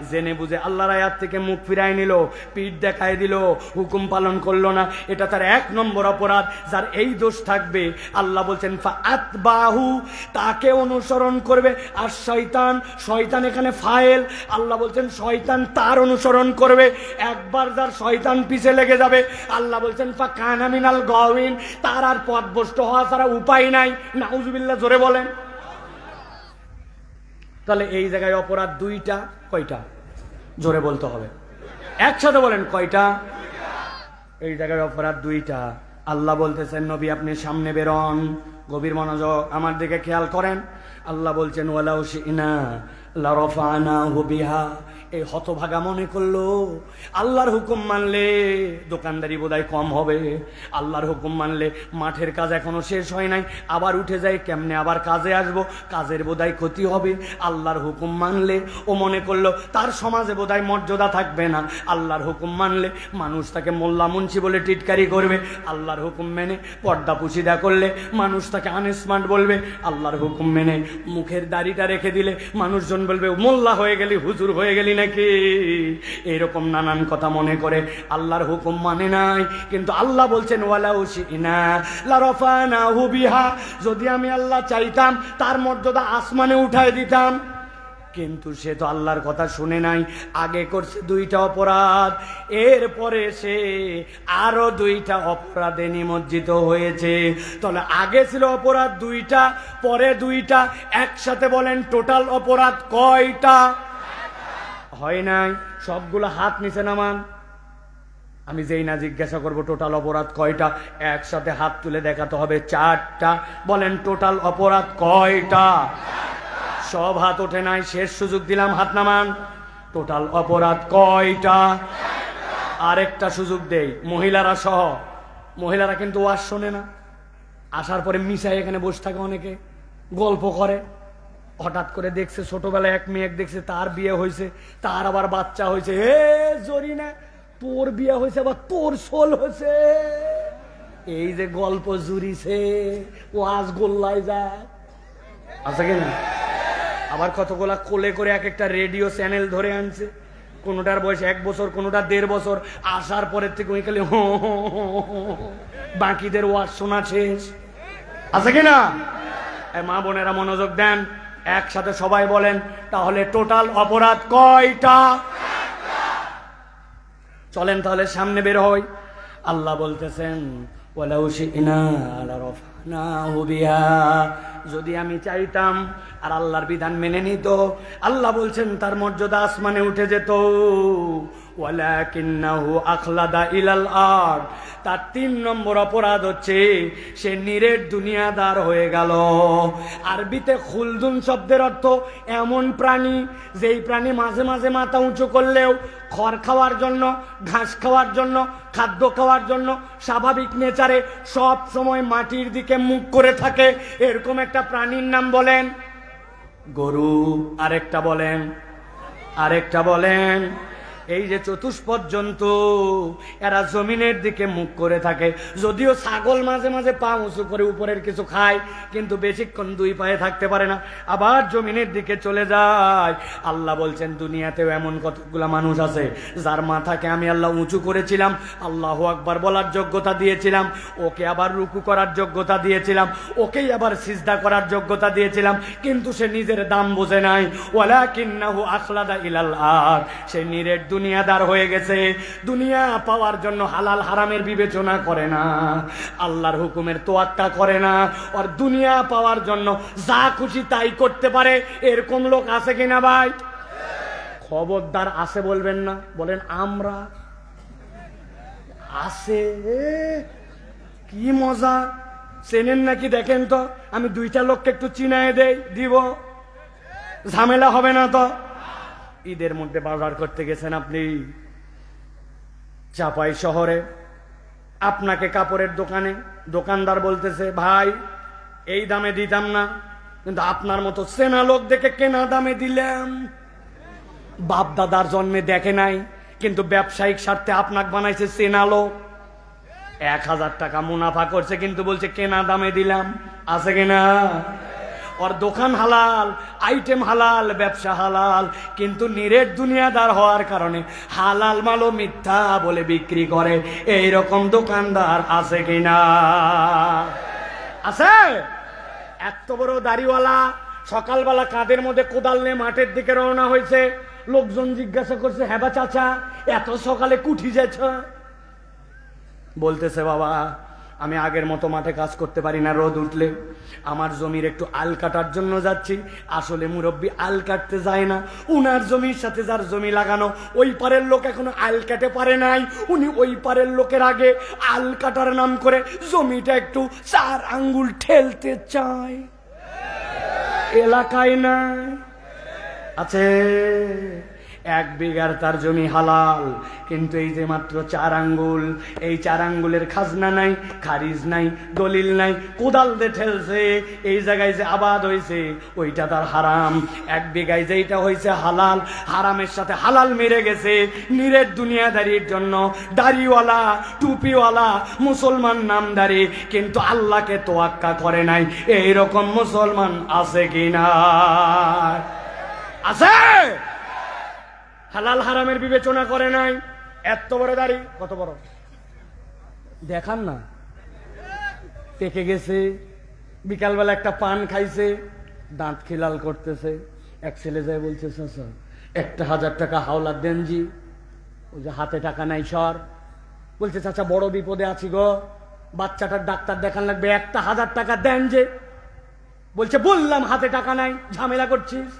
Speaker 1: জেনে বুঝে আল্লাহর আয়াত থেকে মুখ ফিরায় নিল, পিঠ দেখায় দিল, হুকুম পালন করলো না, এটা তার 1 নম্বর অপরাধ। যার এই দোষ থাকবে, আল্লাহ বলছেন ফাআতবাহু, তাকে অনুসরণ করবে। আর শয়তান, শয়তান এখানে ফাইল, আল্লাহ বলছেন শয়তান তার অনুসরণ করবে। একবার যার শয়তান পিছে লেগে যাবে, আল্লাহ বলছেন ফাকানা মিনাল গাওয়িন, তার আর পথভ্রষ্ট হওয়া ছাড়া উপায় নাই। নাউজুবিল্লাহ, জোরে বলেন। তাহলে এই জায়গায় অপরাধ 2টা, কয়টা? জোরে বলতে হবে, একসাথে বলেন কয়টা? এই জায়গায় অপরাধ 2টা। আল্লাহ বলতেছেন নবী আপনি সামনে বেরোন, গভীর মনোযোগ আমার দিকে খেয়াল করেন। আল্লাহ বলছেন ওয়ালাউ শিনা লারফানাহু বিহা। এই হতভাগা মনে করলো আল্লাহর হুকুম মানলে দোকানদারি বোধহয় কম হবে, আল্লাহর হুকুম মানলে মাঠের কাজ এখনো শেষ হয় নাই, আবার উঠে যায় কেমনে আবার কাজে আসবো, কাজের বোধহয় ক্ষতি হবে। আল্লাহর হুকুম মানলে ও মনে করলো তার সমাজে বোধহয় মর্যাদা থাকবে না, আল্লাহর হুকুম মানলে মানুষ তাকে মোল্লা মুন্সি বলে টিটকারি করবে, আল্লাহর হুকুম মেনে পর্দা পুশিদা করলে মানুষ তাকে আনস্মার্ট বলবে, আল্লাহর হুকুম মেনে মুখের দাড়িটা রেখে দিলে মানুষজন বলবে মোল্লা হয়ে গেলি, হুজুর হয়ে গেলি নাকি। এরকম নানান কথা মনে করে আল্লাহর হুকুম মানে নাই। কিন্তু আল্লাহ বলছেন ওয়ালাউ শি'না লারফানাহু বিহা, যদি আমি আল্লাহ চাইতাম তার মর্যাদা আসমানে উঠায় দিতাম। কিন্তু সে তো আল্লাহর কথা শুনে নাই, আগে করছে 2টা অপরাধ, এরপরে সে আরো 2টা অপরাধে নিমজ্জিত হয়েছে। তাহলে আগে ছিল অপরাধ 2টা, পরে 2টা, একসাথে বলেন টোটাল অপরাধ কয়টা? হয় নাই। সবগুলো হাত নিচে নামান। আমি যেই না জিজ্ঞাসা করবো টোটাল অপরাধ কয়টা, একসাথে হাত তুলে দেখাতে হবে 4টা। বলেন টোটাল অপরাধ কয়টা? সব হাত ওঠে নাই, শেষ সুযোগ দিলাম, হাত নামান। টোটাল অপরাধ কয়টা? আরেকটা সুযোগ দেই, মহিলারা সহ। মহিলারা কিন্তু ওয়াজ শোনে না, আসার পরে মিশাই এখানে বসে থাকে, অনেকে গল্প করে। হঠাৎ করে দেখছে ছোটবেলায় এক মেয়ে দেখছে তার বিয়ে হয়েছে, তার আবার বাচ্চা হয়েছে, হে জরিনা তোর বিয়ে হয়েছে আবার তোর সোল হয়েছে, এই যে গল্প জুড়িছে ওয়াজ গোল্লায় যায়, আছে কিনা? আবার কতগুলা কোলে করে এক একটা রেডিও চ্যানেল ধরে আনছে, কোনোটার বয়স 1 বছর, কোনোটা 1.5 বছর। আসার পরের থেকে ওই খালি বাকিদের ওয়াজ শোনা শেষ, আছে কিনা? মা বোনেরা মনোযোগ দেন, একসাথে সবাই বলেন তাহলে টোটাল অপরাধ কয়টা? চলেন তাহলে সামনে বের হই। আল্লাহ বলতেছেন ওয়ালাউ শি'না লারফানাহু বিহা, যদি আমি চাইতাম আর আল্লাহর বিধান মেনে নিত, আল্লাহ বলছেন তার মর্যাদা আসমানে উঠে যেত। ওয়ালাকিন্নাহু আখলাদা ইলাল আরদ, তার 3 নম্বর অপরাধ হচ্ছে সে নিরেট দুনিয়াদার হয়ে গেল। আরবিতে খুলদুন শব্দের অর্থ এমন প্রাণী যেই প্রাণী মাঝে মাঝে মাথা উঁচু করলেও খড় খাওয়ার জন্য, ঘাস খাওয়ার জন্য, খাদ্য খাওয়ার জন্য স্বাভাবিক নেচারে সব সময় মাটির দিকে মুখ করে থাকে, এরকম একটা প্রাণীর নাম বলেন গরু। আরেকটা বলেন, আরেকটা বলেন। এই যে চতুষ্পদ জন্তু এরা জমিনের দিকে মুখ করে থাকে, যদিও ছাগল মাঝে মাঝে পা উঁচু করে উপরের কিছু খায়, কিন্তু বেশিক্ষণ 2 পায়ে থাকতে পারে না, আবার জমিনের দিকে চলে যায়। আল্লাহ বলছেন দুনিয়াতেও এমন কতগুলা মানুষ আছে যার মাথাকে আমি আল্লাহ উঁচু করেছিলাম, আল্লাহু আকবার বলার যোগ্যতা দিয়েছিলাম, ওকে আবার রুকু করার যোগ্যতা দিয়েছিলাম, ওকেই আবার সিজদা করার যোগ্যতা দিয়েছিলাম, কিন্তু সে নিজের দাম বোঝে নাই। ওয়ালাকিন্নাহু আখলাদা ইলাল আরদ, সে নিরেট দুনিয়াদার হয়ে গেছে। দুনিয়া পাওয়ার জন্য হালাল হারামের বিবেচনা করে না, আল্লাহর হুকুমের তোয়াক্কা করে না, আর দুনিয়া পাওয়ার জন্য যা খুশি তাই করতে পারে, এরকম লোক আছে কিনা ভাই? খবরদার আছে বলবেন না, বলেন আমরা আছে। কি মজা, চেনেন নাকি দেখেন তো, আমি 2টা লোককে একটু চিনায় দিব, ঝামেলা হবে না তো? ঈদের মধ্যে বাজার করতে গেছেন আপনি চাপাই শহরে, আপনাকে কাপড়ের দোকানে দোকানদার বলতেছে ভাই এই দামে দিতাম না, কিন্তু আপনার মতো চেনা লোক দেখে কেনা দামে দিলাম। বাপ দাদার জন্মে দেখে নাই, কিন্তু ব্যবসায়িক স্বার্থে আপনাকে বানাইছে চেনা লোক। 1000 টাকা মুনাফা করছে, কিন্তু বলছে কেনা দামে দিলাম, আছে কিনা? ওর দোকান হালাল, আইটেম হালাল, ব্যবসা হালাল, কিন্তু নিরেট দুনিয়াদার হওয়ার কারণে হালাল মালও মিথ্যা বলে বিক্রি করে। এইরকম দোকানদার আছে কিনা? আছে। এত বড় দাড়িওয়ালা সকালবেলা কাঁধের মধ্যে কোদাল নিয়ে মাঠের দিকে রওনা হয়েছে, লোকজন জিজ্ঞাসা করছে হ্যাঁ বা চাচা এত সকালে কুঠি যাচ্ছ? বলতেছে বাবা আমি আগের মতো মাঠে কাজ করতে পারি না, রোদ উঠলে আমার জমির একটু আল কাটার জন্য যাচ্ছি। আসলে মুরব্বী আল কাটতে যায় না, উনার জমির সাথে যার জমি লাগানো ওই পারের লোক এখনো আল কাটে পারে নাই, উনি ওই পারের লোকের আগে আল কাটার নাম করে জমিটা একটু 4 আঙ্গুল ঠেলতে চায়। এলাকায় নাই, আছে। 1 বিঘার তার জমি হালাল, কিন্তু এই যে মাত্র 4 আঙ্গুল, এই 4 আঙ্গুলের খাজনা নাই, খারিজ নাই, দলিল নাই, কোদাল দিয়ে ঠেলছে, এই জায়গায় যে আবাদ হয়েছে ওইটা তার হারাম। 1 বিঘায় যেইটা হয়েছে হালাল, হারামের সাথে হালাল মেরে গেছে। নিরেট দুনিয়াদারির জন্য দাড়িওয়ালা টুপিওয়ালা মুসলমান নামদারি, কিন্তু আল্লাহকে তোয়াক্কা করে নাই, এইরকম মুসলমান আছে কিনা? আছে। হালাল হারামের বিবেচনা করে নাই। এত বড় দাড়ি, কত বড় দেখান না, পেকে গেছে। বিকালবেলা একটা পান খাইছে, দাঁত খিলাল করতেছে। এক ছেলে যায় বলছে, চাচা 1000 টাকা হাওলাত দেন জি। ওই যে হাতে টাকা নাই সর। বলছে, চাচা বড় বিপদে আছি গো, বাচ্চাটার ডাক্তার দেখান লাগবে, 1000 টাকা দেন যে। বলছে, বললাম হাতে টাকা নাই, ঝামেলা করছিস।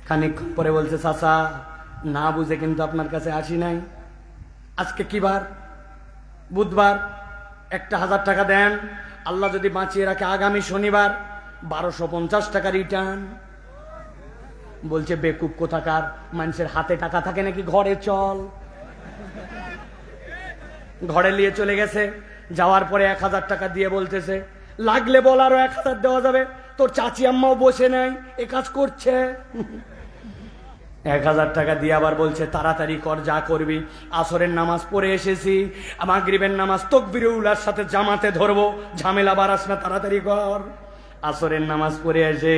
Speaker 1: খানিকক্ষণ পরে বলছে, চাচা না বুঝে কিন্তু আপনার কাছে আসি নাই। আজকে কি বার? বুধবার। 1000 টাকা দেন, আল্লাহ যদি বাঁচিয়ে রাখে আগামী শনিবার 1250 টাকা রিটার্ন। বলছে, বেকুব কোথাকার, মানুষের হাতে টাকা থাকে নাকি? ঘরে চল। ঘরে নিয়ে চলে গেছে। যাওয়ার পরে 1000 টাকা দিয়ে বলতেছে, লাগলে বল আরো 1000 দেওয়া যাবে। তোর চাচি আম্মাও বসে নাই, এ কাজ করছে। 1000 টাকা দিয়ে আবার বলছে, তাড়াতাড়ি কর, যা করবি। আসরের নামাজ পড়ে এসেছি, মাগরিবের নামাজ তাকবীরুল সাথে জামাতে ধরবো, ঝামেলা বাড়াস না, তাড়াতাড়ি কর। আসরের নামাজ পড়ে এসে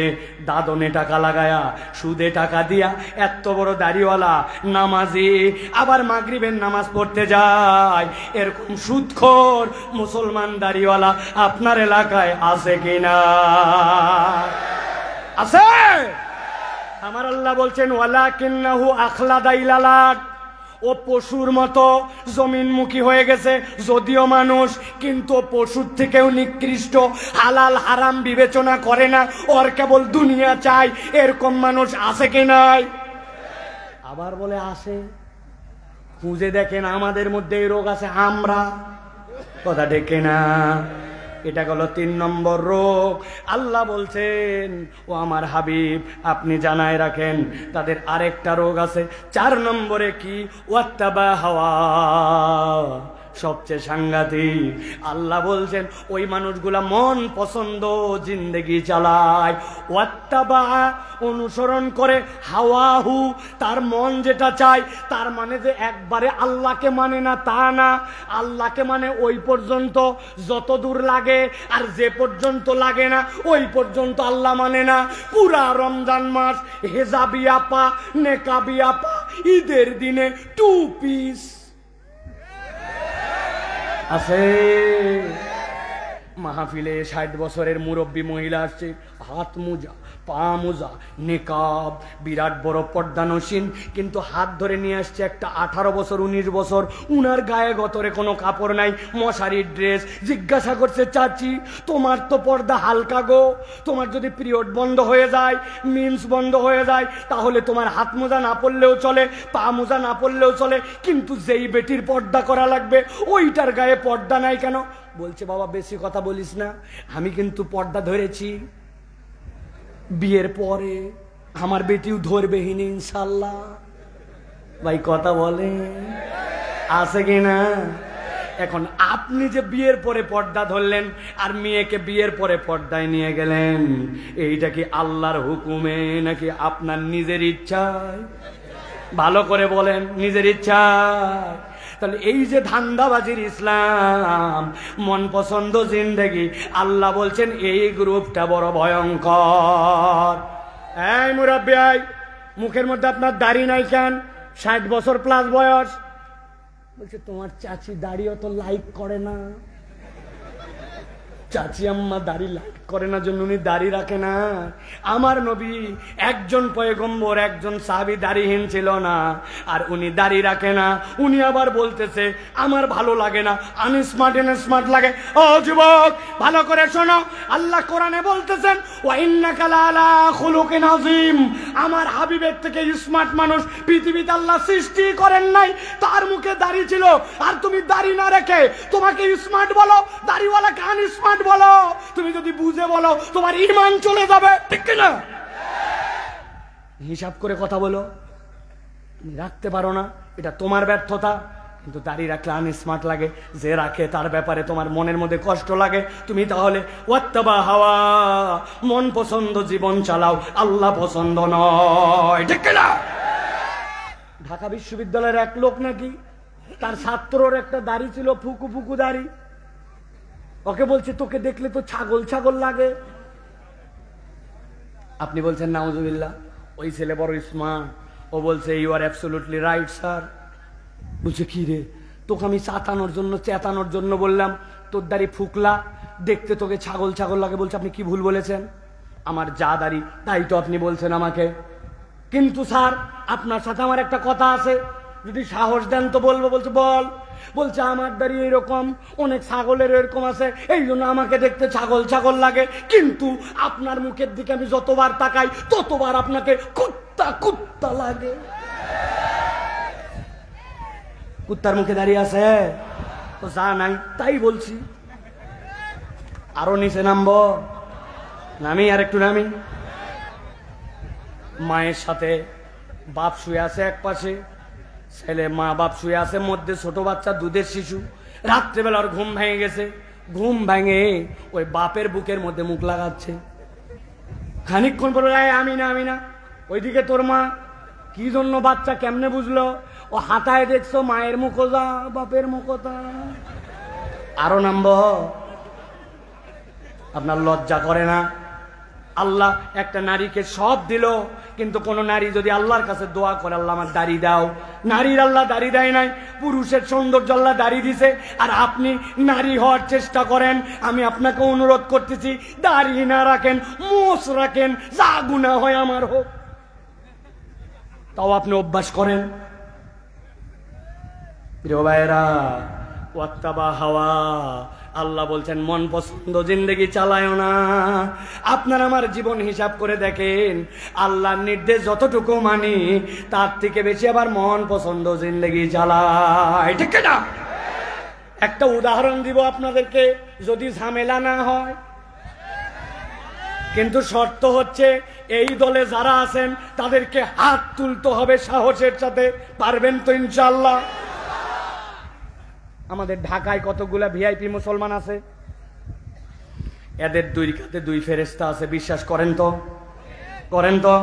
Speaker 1: দাদনে টাকা লাগায়া, সুদে টাকা দিয়া, এত বড় দাড়িওয়ালা নামাজি আবার মাগরিবের নামাজ পড়তে যায়। এরকম সুদখোর মুসলমান দাড়িওয়ালা আপনার এলাকায় আছে কিনা? আছে। আমার আল্লাহ বলছেন, ওয়ালাকিন্নাহু আখলাদা ইলালাদ, ও পশুর মতো জমিনমুখী হয়ে গেছে, যদিও মানুষ, কিন্তু পশুর থেকেও নিকৃষ্ট। হালাল হারাম বিবেচনা করে না, ওর কেবল দুনিয়া চাই। এরকম মানুষ আছে কি নাই? আবার বলে আসে। খুঁজে দেখেন আমাদের মধ্যে এই রোগ আছে, আমরা কথা ডেকে না। এটা হলো 3 নম্বর রোগ। আল্লাহ বলছেন, ও আমার হাবিব আপনি জানায় রাখেন, তাদের আরেকটা রোগ আছে। 4 নম্বরে কি? ওয়াত্তাবা হাওয়া, সবচেয়ে সাংঘাতিক। আল্লাহ বলছেন, ওই মানুষগুলা মন পছন্দ জিন্দেগি চালায়। ওয়াত্তাবা, অনুসরণ করে, হাওয়াহু, তার মন যেটা চায়। তার মানে যে একবারে আল্লাহকে মানে না তা না। আল্লাহকে মানে ওই পর্যন্ত যত দূর লাগে, আর যে পর্যন্ত লাগে না ওই পর্যন্ত আল্লাহ মানে না। পুরা রমজান মাস হেজাবি আপা, নেকাবি আপা, ঈদের দিনে 2 পিস আছে। মাহফিলে 60 বছরের মুরব্বী মহিলা আসছে, হাত মোজা, পা মোজা, নেকাব, বিরাট বড় পর্দানসীন, কিন্তু হাত ধরে নিয়ে আসছে একটা 18 বছর 19 বছর, উনার গায়ে গতরে কোনো কাপড় নাই, মশারির ড্রেস। জিজ্ঞাসা করছে, চাচি তোমার তো পর্দা হালকা গো, তোমার যদি পিরিয়ড বন্ধ হয়ে যায়, মিন্স বন্ধ হয়ে যায়, তাহলে তোমার হাত মোজা না পড়লেও চলে, পা মোজা না পড়লেও চলে, কিন্তু যেই বেটির পর্দা করা লাগবে ওইটার গায়ে পর্দা নাই কেন? বলছে, বাবা বেশি কথা বলিস না, আমি কিন্তু পর্দা ধরেছি, বিয়ের পরে আমার বেটিও ধরবে হিনে ইনশাল্লাহ। ভাই কথা বলে আছে কিনা? এখন আপনি যে বিয়ের পরে পর্দা ধরলেন আর মেয়েকে বিয়ের পরে পর্দায় নিয়ে গেলেন, এইটা কি আল্লাহর হুকুমে নাকি আপনার নিজের ইচ্ছায়? ভালো করে বলেন, নিজের ইচ্ছায়। তাহলে এই যে ধান্দাবাজির ইসলাম, মন পছন্দ জিন্দেগি, আল্লাহ বলছেন এই গ্রুপটা বড় ভয়ঙ্কর। এই মুরাব্বি, মুখের মধ্যে আপনার দাড়ি নাই কেন? 60 বছর প্লাস বয়স। বলছে, তোমার চাচি দাড়িও তো লাইক করে না। চাচি আম্মা দাড়ি লাইক করে না জন্য উনি দাড়ি রাখে না। আমার নবী একজন পয়গম্বর, একজন সাহাবী দাড়িহীন ছিল না, আর উনি দাড়ি রাখে না। উনি আবার বলতেছে আমার ভালো লাগে না, আনস্মার্ট স্মার্ট লাগে। ও যুবক ভালো করে শোনো, আল্লাহ কোরআনে বলতেছেন, ওয়া ইন্নাকা লাআলা খুলুকিন আযীম। আমার হাবিবের থেকে স্মার্ট মানুষ পৃথিবীতে আল্লাহ সৃষ্টি করেন নাই। তার মুখে দাড়ি ছিল, আর তুমি দাড়ি না রেখে তোমাকে স্মার্ট বলো, দাড়িওয়ালাকে আনস্মার্ট বলো। তুমি যদি বুঝে বলো তোমার ঈমান চলে যাবে, ঠিক না?
Speaker 2: হিসাব করে কথা বলো, তুমি রাখতে পারো না, এটা তোমার ব্যর্থতা। কিন্তু দাড়ি রাখলে আনস্মার্ট লাগে, যে রাখে তার ব্যাপারে তোমার মনের মধ্যে কষ্ট লাগে। তুমি তাহলে ওয়াত্তাবা হাওয়া, মন পছন্দ জীবন চালাও, আল্লাহ পছন্দ নয়, ঠিক না? ঢাকা বিশ্ববিদ্যালয়ের এক লোক নাকি তার ছাত্রর একটা দাড়ি ছিল, ফুকু ফুকু দাড়ি। ওকে বলছে তোকে দেখলে তো ছাগল ছাগল লাগে। আপনি বলছেন নাউজুবিল্লাহ। ওই ছেলে বড় স্মার্ট, ও বলছে you are absolutely right sir. বলছে কি রে, তোকে আমি চেতানোর জন্য বললাম, তোর দাড়ি ফুকলা, দেখতে তোকে ছাগল ছাগল লাগে। বলছে আপনি কি ভুল বলেছেন, আমার যা দাড়ি তাই তো আপনি বলছেন আমাকে। কিন্তু স্যার আপনার সাথে আমার একটা কথা আছে, যদি সাহস দেন তো বলবো। বলছে বল। বলছে আমার দাড়ি এরকম, অনেক ছাগলের এরকম আছে, এই জন্য আমাকে দেখতে ছাগল ছাগল লাগে। কিন্তু আপনার মুখের দিকে আমি যতবার তাকাই ততবার আপনাকে কুত্তা কুত্তা লাগে। কুত্তার মুখে দাঁড়িয়ে আছে তো যা নাই তাই বলছি। আরো নিচে নামবো, নামি আর একটু নামি। মায়ের সাথে বাপ শুয়ে আছে এক পাশে, ছেলে মা বাপ শুয়ে আছে মধ্যে, ছোট বাচ্চা দুধের শিশু। রাত্রেবেলা ওর ঘুম ভেঙে গেছে, ঘুম ভেঙে ওই বাপের বুকের মধ্যে মুখ লাগাচ্ছে। খানিকক্ষণ পরে আমি না, ওইদিকে তোর মা। কি জন্য বাচ্চা কেমনে বুঝলো? ও হাতায় দেখছো মায়ের মুখো যা, বাপের মুখো তা। আরো নামবো, আপনার লজ্জা করে না? আল্লাহ একটা নারীকে সব দিল, কিন্তু কোন নারী যদি আল্লাহর কাছে দোয়া করে, আল্লাহ আমার দাড়ি দাও, নারীর আল্লাহ দাড়ি দেয় নাই। পুরুষের সৌন্দর্য আল্লাহ দাড়ি দিছে, আর আপনি নারী হওয়ার চেষ্টা করেন। আমি আপনাকে অনুরোধ করতেছি, দাড়ি না রাখেন, মোষ রাখেন, যা গুনাহ হয় আমার হোক, তাও আপনি অভ্যাস করেন। প্রিয় ভাইরা, ওয়াত্তাবা হাওয়া, আল্লাহ বলছেন মন পছন্দ জিন্দেগি চালায় না। আপনার আমার জীবন হিসাব করে দেখেন, আল্লাহর নির্দেশ যতটুকু মানি তার থেকে বেশি আবার মন পছন্দ জিন্দেগি চালায়, ঠিক না? একটা উদাহরণ দিব আপনাদেরকে, যদি ঝামেলা না হয়। কিন্তু শর্ত হচ্ছে এই দলে যারা আছেন তাদেরকে হাত তুলতে হবে সাহসের সাথে। পারবেন তো ইনশাআল্লাহ? আমাদের ঢাকায় কতগুলা ভিআইপি মুসলমান আছে, এদের দুই কাঁধে দুই ফেরেশতা আছে, বিশ্বাস করেন তো? করেন তো?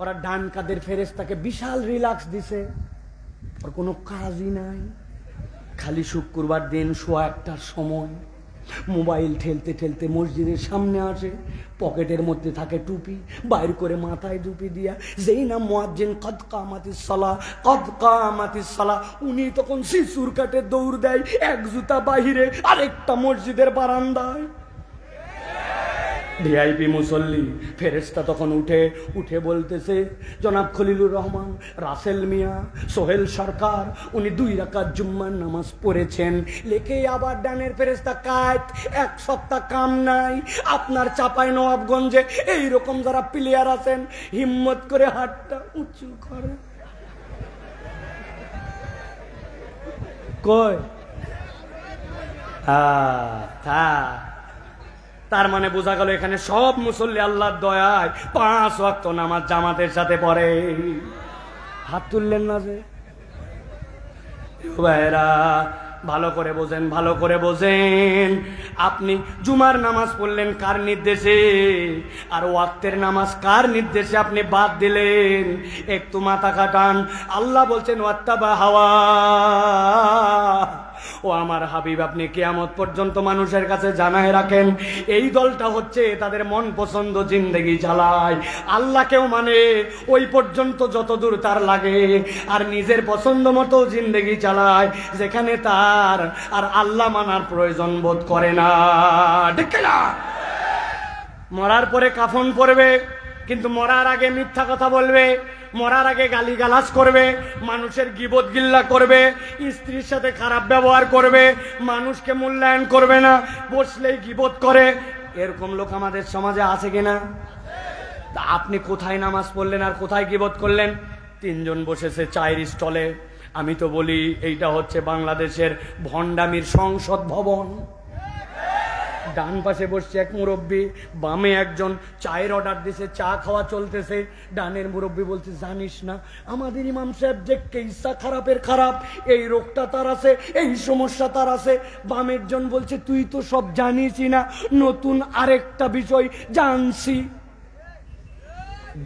Speaker 2: ওরা ডান কাঁধের ফেরেশতাকে বিশাল রিল্যাক্স দিছে, ওর কোনো কাজই নাই। খালি শুক্রবার দিন 1:15টার সময় মোবাইল ঠেলতে ঠেলতে মসজিদের সামনে আসে, পকেটের মধ্যে থাকে টুপি, বাইর করে মাথায় টুপি দিয়া যেই না মুয়াজ্জিন কদ কামাতিস সালাহ, কদ কামাতিস সালাহ, উনি তখন শিশুর কাটে দৌড় দেয়, এক জুতা বাহিরে আরেকটা মসজিদের বারান্দায়। ভিআইপি মুসল্লি ফেরেশতা তখন উঠে বলতেছে, জনাব খলিলুর রহমান, রাসেল মিয়া, সোহেল সরকার, উনি 2 রাকাত জুম্মার নামাজ পড়েছেন। লেখে আবার ডানের ফেরেশতা কাট, 1 সপ্তাহ কাম নাই। আপনার চাপাই নবাবগঞ্জে এইরকম যারা প্লেয়ার আছেন, হিম্মত করে হাতটা উঁচু করে। কই তার মানে বোঝা গেল এখানে সব মুসল্লি আল্লাহর দয়ায় 5 ওয়াক্ত নামাজ জামাতের সাথে পড়ে। হাত তুললেন না যে? ভাইরা ভালো করে বোঝেন, ভালো করে বোঝেন। আপনি জুমার নামাজ পড়লেন কার নির্দেশে, আর ওয়াক্তের নামাজ কার নির্দেশে আপনি বাদ দিলেন? একটু মাথা কাটান। আল্লাহ বলছেন ওয়াত্তাবা হাওয়া। ও আমার হাবিব, আপনি কিয়ামত পর্যন্ত মানুষের কাছে জানায় রাখেন, এই দলটা হচ্ছে তাদের মন পছন্দ জিন্দেগি চালায়, আল্লাহকেও মানে ওই পর্যন্ত যতদূর তার লাগে, আর নিজের পছন্দ মতো জিন্দেগি চালায় যেখানে তার আর আল্লাহ মানার প্রয়োজন বোধ করে না, ঠিক না? মরার পরে কাফন পরবে, কিন্তু মরার আগে মিথ্যা কথা বলবে, মরার আগে গালিগালাজ করবে, মানুষের গীবত গিল্লা করবে, স্ত্রীর সাথে খারাপ ব্যবহার করবে, মানুষকে মূল্যায়ন করবে না, বসলেই গীবত করে। এরকম লোক আমাদের সমাজে আছে কিনা? তা আপনি কোথায় নামাজ পড়লেন আর কোথায় গীবত করলেন? 3 জন বসেছে চায়ের স্টলে। আমি তো বলি এইটা হচ্ছে বাংলাদেশের ভণ্ডামির সংসদ ভবন। ডান পাশে বসছে এক মুরব্বী, বামে একজন, চায়ের অর্ডার দিছে, চা খাওয়া চলতেছে। ডানের মুরব্বী বলছে, জানিস না আমাদের ইমাম সাহেব দেখতে ইচ্ছা খারাপের খারাপ, এই রোগটা তার আছে, এই সমস্যা তার আছে। বামের জন বলছে, তুই তো সব জানিসই না, নতুন আরেকটা বিষয় জানছি।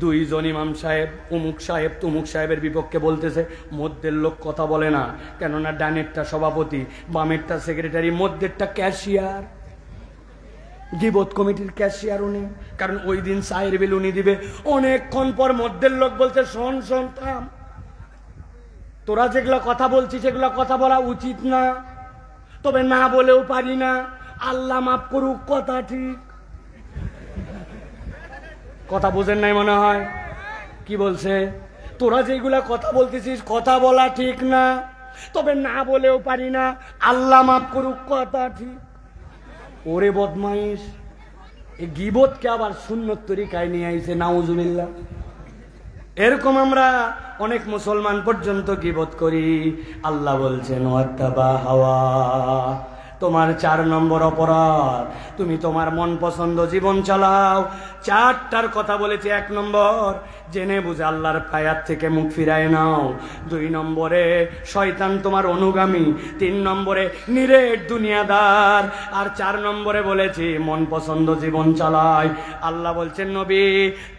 Speaker 2: দুইজন ইমাম সাহেব অমুক সাহেব তমুক সাহেবের বিপক্ষে বলতেছে। মধ্যের লোক কথা বলে না, কেননা ডানেরটা সভাপতি, বামেরটা সেক্রেটারি, মধ্যেরটা ক্যাশিয়ার, গিবত কমিটির ক্যাশিয়ার উনি, কারণ ওই দিন চায়ের বিল উনি দিবে। অনেকক্ষণ পর মধ্যের লোক বলছে, শোন শোন থাম, তোরা যেগুলো কথা বলছিস সেগুলো কথা বলা উচিত না, তবে না বলেও পারি না, আল্লাহ মাফ করুক, কথা ঠিক। কথা বুঝেন নাই মনে হয়? কি বলছে? তোরা যেগুলা কথা বলতেছিস কথা বলা ঠিক না, তবে না বলেও পারি না, আল্লাহ মাফ করুক, কথা ঠিক। ওরে বদমাইশ, এই গীবতকে আবার সুন্নত তরিকায় নিয়ে আইছে, নাউজুবিল্লাহ। এরকম আমরা অনেক মুসলমান পর্যন্ত গীবত করি। আল্লাহ বলছেন, ওয়াত্তাবা হাওয়া, তোমার 4 নম্বর অপরাধ, তুমি তোমার মন পছন্দ জীবন চালাও। 4টার কথা বলেছে। 1 নম্বর, জেনে বুঝে আল্লাহর আয়াত থেকে মুখ ফিরায় নাও। 2 নম্বরে, শয়তান তোমার অনুগামী। 3 নম্বরে, নিরেট দুনিয়াদার। আর 4 নম্বরে বলেছি মন পছন্দ জীবন চালায়। আল্লাহ বলছেন, নবী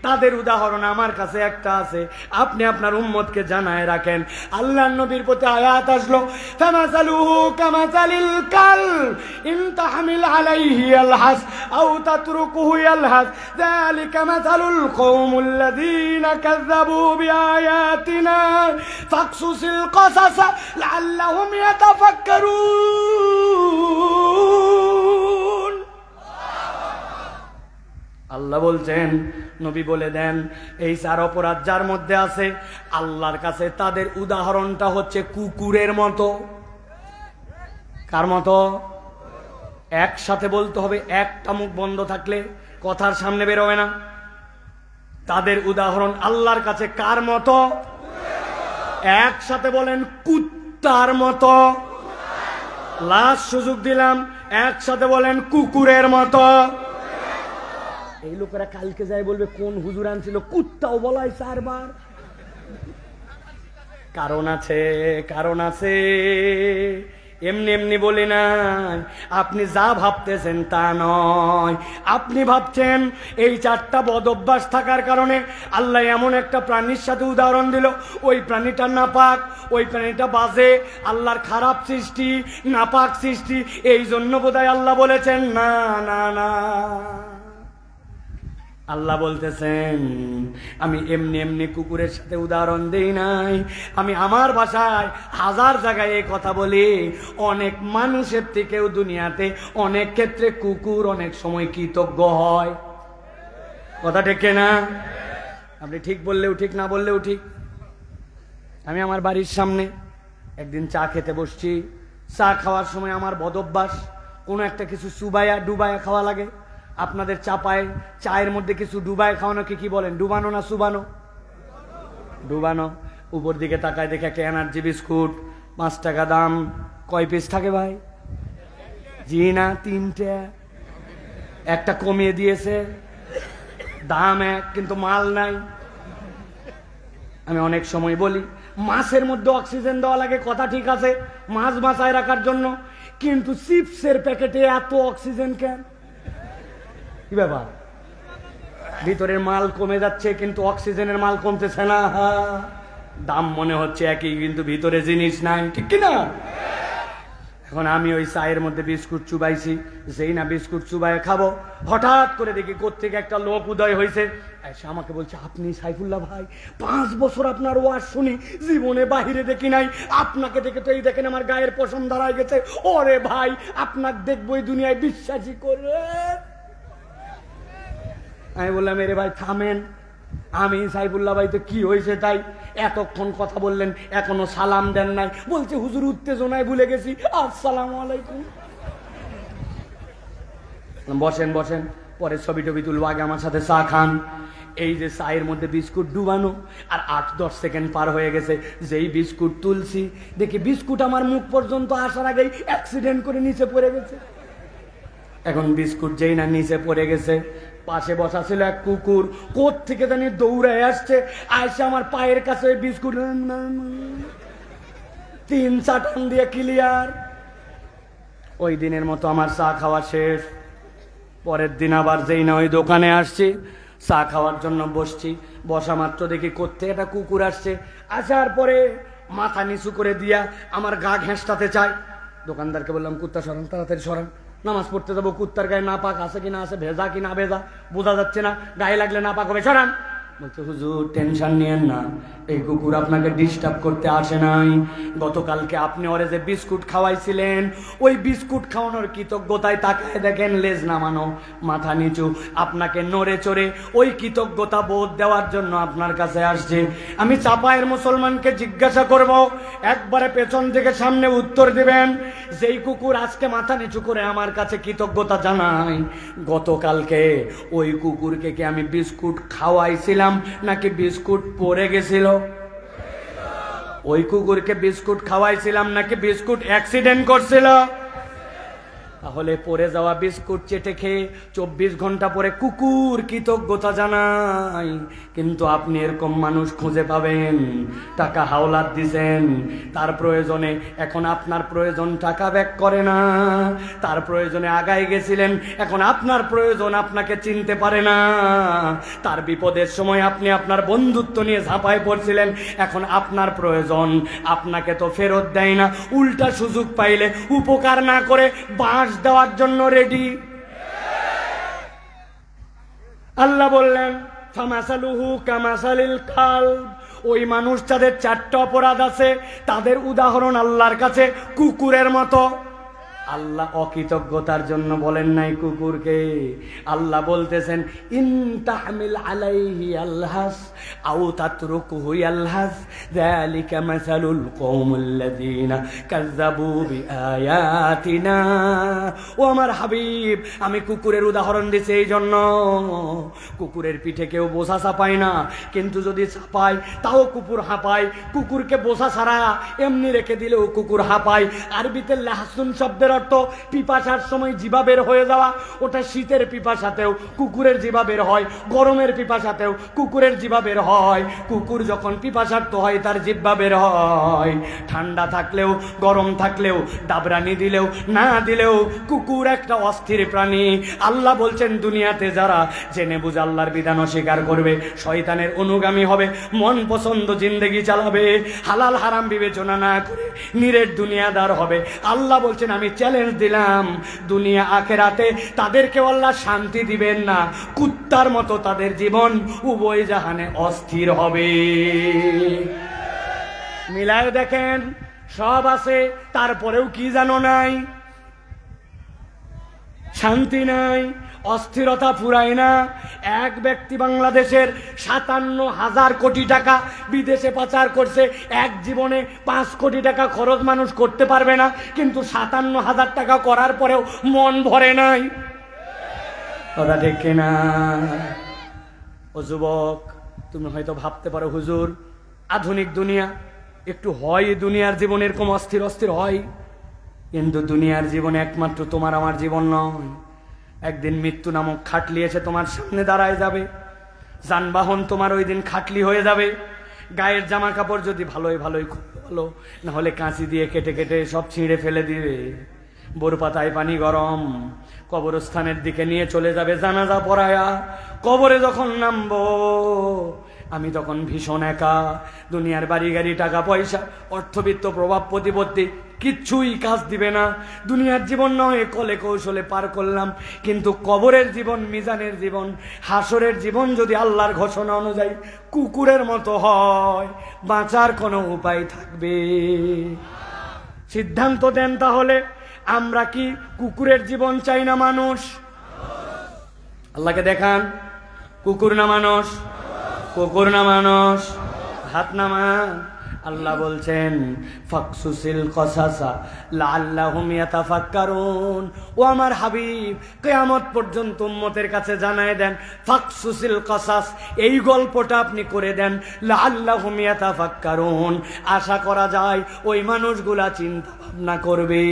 Speaker 2: তাদের উদাহরণ আমার কাছে একটা আছে, আপনি আপনার উম্মতকে জানায় রাখেন। আল্লাহর নবীর প্রতি আয়াত আসলো, ফামাসালুহু কামাসালিল কাল ইন তাহমিল আলাইহি ইয়ালহাস আও তাতরুকুহু ইয়ালহাস যালিকা মাসালুল কওমিল্লাযীনা কাযাবু বিআয়াতিনা ফাকসুসিল কসাস লাআল্লাহুম ইয়াতাফাক্কারুন। আল্লাহ বলছেন, নবী বলে দেন, এই 4 অপরাধ যার মধ্যে আছে, আল্লাহর কাছে তাদের উদাহরণটা হচ্ছে কুকুরের মতো। কার মতো? একসাথে বলতে হবে, একটা মুখ বন্ধ থাকলে কথার সামনে বেরোবে না। তাদের উদাহরণ আল্লাহর কাছে কার মতো? একসাথে বলেন, কুত্তার মতো। লাস্ট সুযোগ দিলাম, একসাথে বলেন, কুকুরের মতো। এই লোকেরা কালকে যায় বলবে, কোন হুজুর আনছিল, কুত্তাও বলাই 4 বার। কারণ আছে, কারণ আছে, এমনি এমনি বলি নাই। আপনি যা ভাবতেছেন তা নয়। আপনি ভাবছেন এই 4টা বদ অভ্যাস থাকার কারণে আল্লাহ এমন একটা প্রাণীর সাথে উদাহরণ দিল, ওই প্রাণীটা নাপাক, ওই প্রাণীটা বাজে, আল্লাহর খারাপ সৃষ্টি, নাপাক সৃষ্টি, এই জন্য বোধহয় আল্লাহ বলেছেন না না না। আল্লাহ বলতেছেন, আমি এমনি এমনি কুকুরের সাথে উদাহরণ দেই নাই। আমি আমার ভাষায় 1000 জায়গায় এই কথা বলি। অনেক মানুষের থেকেও দুনিয়াতে অনেক ক্ষেত্রে কুকুর অনেক সময় কৃতজ্ঞ হয়। কথা ঠিক না? আপনি ঠিক বললেও ঠিক, না বললেও ঠিক। আমি আমার বাড়ির সামনে একদিন চা খেতে বসছি। চা খাওয়ার সময় আমার বদ অভ্যাস, কোনো একটা কিছু চুবায়া ডুবায়া খাওয়া লাগে। আপনাদের চাপায় চায়ের মধ্যে কিছু ডুবায় খাওয়ানোকে কি বলেন? ডুবানো না চুবানো? ডুবানো। উপর দিকে তাকায় দেখে একটা এনার্জি বিস্কুট, 5 টাকা দাম। কয় পিস থাকে ভাই? জি না, 3টে। একটা কমিয়ে দিয়েছে, দাম 1 কিন্তু মাল নাই। আমি অনেক সময় বলি, মাছের মধ্যে অক্সিজেন দেওয়া লাগে, কথা ঠিক আছে, মাছ বাঁচায় রাখার জন্য, কিন্তু চিপসের প্যাকেটে এত অক্সিজেন কেন? কি ব্যাপার? ভিতরের মাল কমে যাচ্ছে কিন্তু অক্সিজেনের মাল কমতেছে না। দাম মনে হচ্ছে একই, কিন্তু ভিতরে জিনিস নাই, ঠিক কিনা? এখন আমি ওই চায়ের মধ্যে বিস্কুট চুবাইছি, যেই না বিস্কুট চুবাই খাবো, হঠাৎ করে দেখি কোত্থেকে একটা লোক উদয় হয়েছে। এসে আমাকে বলছে, আপনি সাইফুল্লাহ ভাই, 5 বছর আপনার ওয়াজ শুনি, জীবনে বাহিরে দেখি নাই, আপনাকে দেখে তো এই দেখেন আমার গায়ের পশম দাঁড়ায় গেছে। ওরে ভাই, আপনাকে দেখবো এই দুনিয়ায়, বিশ্বাসই করে। আমি বললাম, এরে ভাই থামেন, আমি সাইফুল্লাহ ভাই তো কি হয়েছে তাই? এতক্ষণ কথা বললেন, এখনো সালাম দেন নাই। বলছে, হুজুর উত্তেজনায় ভুলে গেছি, আসসালামু আলাইকুম। বসেন বসেন, পরে ছবি টবি তুলবো, আগে আমার সাথে চা খান। এই যে চায়ের মধ্যে বিস্কুট ডুবানো, আর 8-10 সেকেন্ড পার হয়ে গেছে। যেই বিস্কুট তুলছি, দেখি বিস্কুট আমার মুখ পর্যন্ত আসার আগেই অ্যাক্সিডেন্ট করে নিচে পড়ে গেছে। এখন বিস্কুট যেই না নিচে পড়ে গেছে, পাশে বসা ছিল এক কুকুর, কোথ থেকে জানি দৌড়ে আসছে, আইসে আমার পায়ের কাছে বিস্কুট 3-4 টান দিয়ে ক্লিয়ার। ওই দিনের মতো আমার চা খাওয়া শেষ। পরের দিন আবার যেই না ওই দোকানে আসছি, চা খাওয়ার জন্য বসছি, বসা মাত্র দেখি কোত্থেকে একটা কুকুর আসছে। আসার পরে মাথা নিচু করে দিয়া আমার গা ঘেঁষটাতে চায়। দোকানদারকে বললাম, কুত্তা সরান, তাড়াতাড়ি সরান, নামাজ পড়তে যাবো, কুত্তার গায়ে না পাক আছে কি না আছে, ভেজা কি না ভেজা বোঝা যাচ্ছে না, গায়ে লাগলে না পাক হবে, সরান। বলছে, হুজুর টেনশন নিয়েন না, এই কুকুর আপনাকে ডিস্টার্ব করতে আসে নাই। গতকালকে আপনি ওরে যে বিস্কুট খাওয়াইছিলেন, ওই বিস্কুট খাওয়ানোর কৃতজ্ঞতায় তাকায় দেখেন লেজ নামানো, মাথা নিচু, আপনাকে নড়ে চড়ে ওই কৃতজ্ঞতা বোধ দেওয়ার জন্য আপনার কাছে আসছে। আমি চাপায়ের মুসলমানকে জিজ্ঞাসা করব, একবারে পেছন থেকে সামনে উত্তর দিবেন, যেই কুকুর আজকে মাথা নিচু করে আমার কাছে কৃতজ্ঞতা জানাই, গতকালকে ওই কুকুরকে কি আমি বিস্কুট খাওয়াইছিলাম নাকি বিস্কুট পড়ে গেছিল? ওই কুকুরকে বিস্কুট খাওয়াইছিলাম নাকি বিস্কুট অ্যাক্সিডেন্ট করছিল? তাহলে পড়ে যাওয়া বিস্কুট চেটে খেয়ে 24 ঘন্টা পরে কুকুর কৃতজ্ঞতা জানাই। কিন্তু আপনি এরকম মানুষ খুঁজে পাবেন, টাকা হাওলাত দিছেন, তার প্রয়োজনে এখন আপনার প্রয়োজন টাকা ব্যাক করে না, তার প্রয়োজনে আগায় গেছিলেন, এখন আপনার প্রয়োজন আপনাকে চিনতে পারে না, তার বিপদের সময় আপনি আপনার বন্ধুত্ব নিয়ে ঝাঁপায় পড়ছিলেন, এখন আপনার প্রয়োজন আপনাকে তো ফেরত দেয় না, উল্টা সুযোগ পাইলে উপকার না করে বাঁশ দেওয়ার জন্য রেডি। আল্লাহ বললেন, ফামাসালুহু কামাসালিল কালব, ওই মানুষ যাদের 4টা অপরাধ আছে তাদের উদাহরণ আল্লাহর কাছে কুকুরের মতো। আল্লাহ অকৃতজ্ঞতার জন্য বলেন নাই কুকুরকে, আল্লাহ বলতেছেন, ইন তাহমিল আলাইহি আলহাস আও তাতরুকুহু আলহাস যালিকা মাসালুল কওমিল্লাযিনা কাযযাবু বিআয়াতিনা। ও আমার হাবিব, আমি কুকুরের উদাহরণ দিছি এই জন্য, কুকুরের পিঠে কেউ বোঝা চাপায় না, কিন্তু যদি চাপায় তাও কুকুর হাঁপায়। কুকুরকে বোঝা ছাড়া এমনি রেখে দিলেও কুকুর হাঁপায়। আরবিতে লাহসুন শব্দের অর্থ পিপাসার সময় জিভা বের হয়ে যাওয়া, ওটা শীতের পিপাসাতেও কুকুরের জিভা বের হয়, গরমের পিপাসাতেও কুকুরের জিভা বের হয়। কুকুর যখন পিপাসার্ত হয় তার জিহ্বা বের হয়। ঠান্ডা থাকলেও গরম থাকলেও, দাবরানি দিলেও না দিলেও কুকুর একটা অস্থির প্রাণী। আল্লাহ বলছেন, দুনিয়াতে যারা জেনে বুঝে আল্লাহর বিধান অস্বীকার করবে, শয়তানের অনুগামী হবে, মন পছন্দ জিন্দেগি চালাবে, হালাল হারাম বিবেচনা না করে নিরেট দুনিয়াদার হবে, আল্লাহ বলছেন আমি চ্যালেঞ্জ দিলাম, দুনিয়া আখেরাতে তাদেরকে আল্লাহ শান্তি দিবেন না, কুত্তার মতো তাদের জীবন উভয় জাহানে অস্থির হবে। মিলায় দেখেন, সব আছে, তারপরেও কি জানো নাই, শান্তি নাই, অস্থিরতা ফুরায় না। এক ব্যক্তি বাংলাদেশের 57,000 কোটি টাকা বিদেশে পাচার করছে, এক জীবনে 5 কোটি টাকা খরচ মানুষ করতে পারবে না, কিন্তু 57,000 টাকা করার পরেও মন ভরে নাই। ওরা দেখে না। ও যুবক, তুমি হয়তো ভাবতে পারো, হুজুর আধুনিক দুনিয়া একটু হয়, দুনিয়ার জীবন এরকম অস্থির অস্থির হয়, কিন্তু দুনিয়ার জীবন একমাত্র তোমার আমার জীবন নয়। একদিন মৃত্যু নামক খাটলি এসে তোমার সামনে দাঁড়ায় যাবে, যানবাহন তোমার ওই দিন খাটলি হয়ে যাবে। গায়ের জামা কাপড় যদি ভালোই ভালোই খুব ভালো, না হলে কাঁচি দিয়ে কেটে কেটে সব ছিঁড়ে ফেলে দিবে। বোর পাতায় পানি গরম, কবরস্থানের দিকে নিয়ে চলে যাবে জানাজা পড়ায়া। কবরে যখন নামবো আমি তখন ভীষণ একা। দুনিয়ার বাড়ি গাড়ি, টাকা পয়সা, অর্থবিত্ত, প্রভাব প্রতিপত্তি কিচ্ছুই কাজ দিবে না। দুনিয়ার জীবন নয় কলে কৌশলে পার করলাম, কিন্তু কবরের জীবন, মিজানের জীবন, হাসরের জীবন যদি আল্লাহর ঘোষণা অনুযায়ী কুকুরের মতো হয়, বাঁচার কোনো উপায় থাকবে? সিদ্ধান্ত দেন তাহলে, আমরা কি কুকুরের জীবন চাই না মানুষ? আল্লাহকে দেখান, কুকুর না মানুষ? কুকুর না মানুষ? হাত নামান। আল্লাহ বলছেন ফাকসুসিল কসাসা লাআল্লাহুম ইয়াতাফাক্কারুন। ও আমার হাবিব, কিয়ামত পর্যন্ত উম্মতের কাছে জানায় দেন, ফাকসুসিল কসাস, এই গল্পটা আপনি করে দেন, লাআল্লাহুম ইয়াতাফাক্কারুন, আশা করা যায় ওই মানুষগুলা চিন্তা ভাবনা করবে।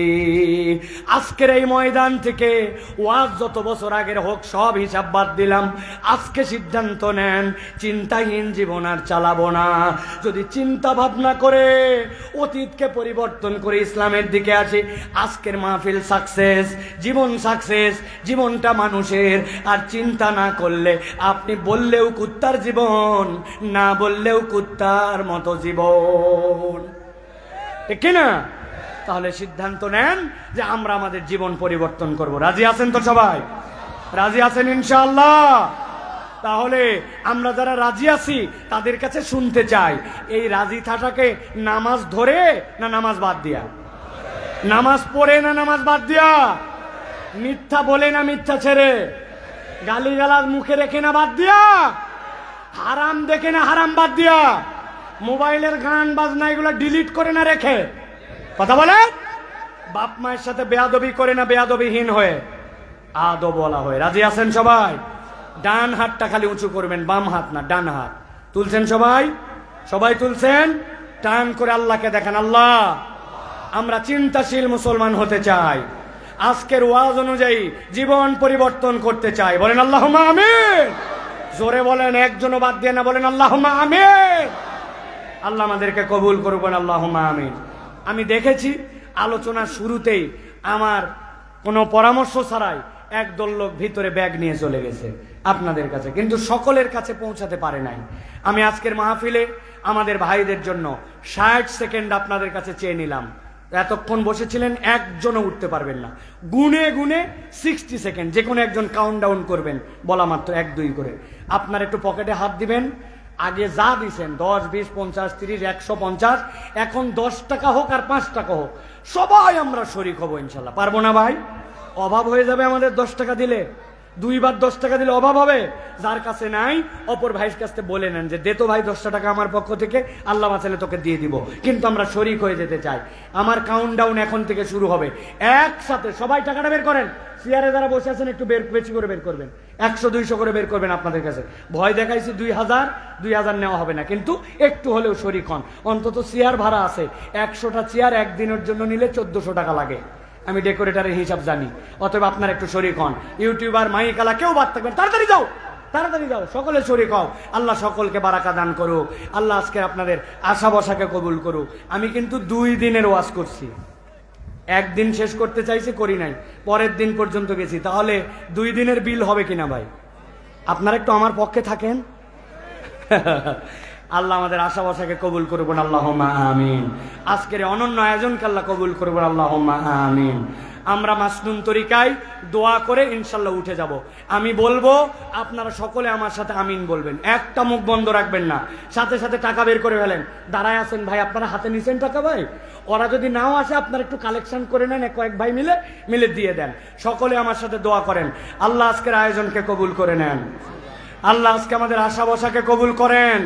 Speaker 2: আজকের এই ময়দান থেকে ওয়াজ যত বছর আগের হোক সব হিসাব বাদ দিলাম, আজকে সিদ্ধান্ত নেন চিন্তাহীন জীবন আর চালাবো না। যদি চিন্তা ভাবনা করে অতীতকে পরিবর্তন করে ইসলামের দিকে আসি, আজকের মাহফিল সাকসেস, জীবন সাকসেস, জীবনটা মানুষের। আর চিন্তা না করলে আপনি বললেও কুত্তার জীবন, না বললেও কুত্তার মতো জীবন, ঠিক কিনা? তাহলে সিদ্ধান্ত নেন যে আমরা আমাদের জীবন পরিবর্তন করব। রাজি আছেন তো সবাই? রাজি আছেন ইনশাআল্লাহ? তাহলে আমরা যারা রাজি আছি তাদের কাছে শুনতে চাই, এই রাজি থাকাকে নামাজ ধরে না নামাজ বাদ দিয়া, নামাজ পড়ে না নামাজ বাদ দিয়া, মিথ্যা বলে না মিথ্যা ছেড়ে, গালিগালাজ মুখে রেখে না বাদ দিয়া, হারাম দেখে না হারাম বাদ দিয়া, মোবাইলের গান বাজনা এগুলো ডিলিট করে না রেখে, কথা বলে, বাপ মায়ের সাথে বেয়াদবি করে না বেয়াদবিহীন হয়ে আদব বলা হয়। রাজি আছেন সবাই? ডান হাতটা খালি উঁচু করবেন, বাম হাত না, ডান হাত তুলছেন সবাই? সবাই তুলছেন? টান করে আল্লাহকে দেখেন, আল্লাহ আমরা চিন্তাশীল মুসলমান হতে চাই, আজকের ওয়াজ অনুযায়ী জীবন পরিবর্তন করতে চাই। বলেন আল্লাহুম্মা আমিন। জোরে বলেন, একজনও বাদ দিয়ে না, বলেন আল্লাহুম্মা আমিন। আল্লাহ আমাদেরকে কবুল করবেন, আল্লাহুম্মা আমিন। আমি দেখেছি আলোচনার শুরুতেই আমার কোনো পরামর্শ ছাড়াই একদল লোক ভিতরে ব্যাগ নিয়ে চলে গেছে আপনাদের কাছে, কিন্তু সকলের কাছে পৌঁছাতে পারে নাই। আমি আজকের মাহফিলে আমাদের ভাইদের জন্য 60 সেকেন্ড আপনাদের কাছে চেয়ে নিলাম। এতক্ষণ বসেছিলেন, একজনও উঠতে পারবেন না, গুনে গুনে 60 সেকেন্ড যে কোনো একজন কাউন্ট ডাউন করবেন, বলা মাত্র 1 2 করে। আপনার একটু পকেটে হাত দিবেন, আগে যা দিছেন 10 20 50 30 150, এখন 10 টাকা হোক আর 5 টাকা হোক, সবাই আমরা শরীক হব ইনশাল্লাহ। পারবো না ভাই? অভাব হয়ে যাবে আমাদের 10 টাকা দিলে, 2 বার 10 টাকা দিলে অভাব হবে। যার কাছে নাই অপর ভাইয়ের কাছে বলে নেন যে দে তো ভাই 10 টাকা আমার পক্ষ থেকে, আল্লাহ বাঁচালে তোকে দিয়ে দিব, কিন্তু আমরা শরীক হয়ে যেতে চাই। আমার কাউন্টডাউন এখন থেকে শুরু হবে, একসাথে সবাই টাকাটা বের করেন। চেয়ারে যারা বসে আছেন একটু বেশি করে বের করবেন, 100 200 করে বের করবেন আপনাদের কাছে। ভয় দেখাইছি 2000 নেওয়া হবে না, কিন্তু একটু হলেও শরীক হন। অন্তত চেয়ার ভাড়া আছে, 100টা চেয়ার একদিনের জন্য নিলে 1400 টাকা লাগে, আমি ডেকোরেটরের হিসাব জানি। অতএব আপনার একটু শরীক হন। ইউটিউবার মাইকালা কেউ বাদ থাকবেন, তাড়াতাড়ি যাও, তাড়াতাড়ি যাও, সকলে শরীক হও। আল্লাহ সকলকে বারাকা দান করুক। আল্লাহ আজকে আপনাদের আশা বসাকে কবুল করুক। আমি কিন্তু 2 দিনের ওয়াজ করছি, একদিন শেষ করতে চাইছি, করি নাই, পরের দিন পর্যন্ত গেছি। তাহলে 2 দিনের বিল হবে কিনা ভাই? আপনারা একটু আমার পক্ষে থাকেন। আল্লাহ আমাদের আশা বসাকে কবুল করবেন, আল্লাহুম্মা আমিন। আজকের অনন্য আয়োজনকে আল্লাহ কবুল করবেন, আল্লাহুম্মা আমিন। আমরা মাসনুন তরিকায় দোয়া করে ইনশাল্লাহ উঠে যাব। আমি বলবো, আপনারা সকলে আমার সাথে আমিন বলবেন, একটা মুখ বন্ধ রাখবেন না। সাথে সাথে টাকা বের করে ফেলেন। দাঁড়ায় আছেন ভাই, আপনারা হাতে নিছেন টাকা ভাই? ওরা যদি নাও আসে আপনারা একটু কালেকশন করে নেন, কয়েক ভাই মিলে দিয়ে দেন। সকলে আমার সাথে দোয়া করেন, আল্লাহ আজকের আয়োজনকে কবুল করে নেন, আল্লাহ আজকে আমাদের আশা বসাকে কবুল করেন,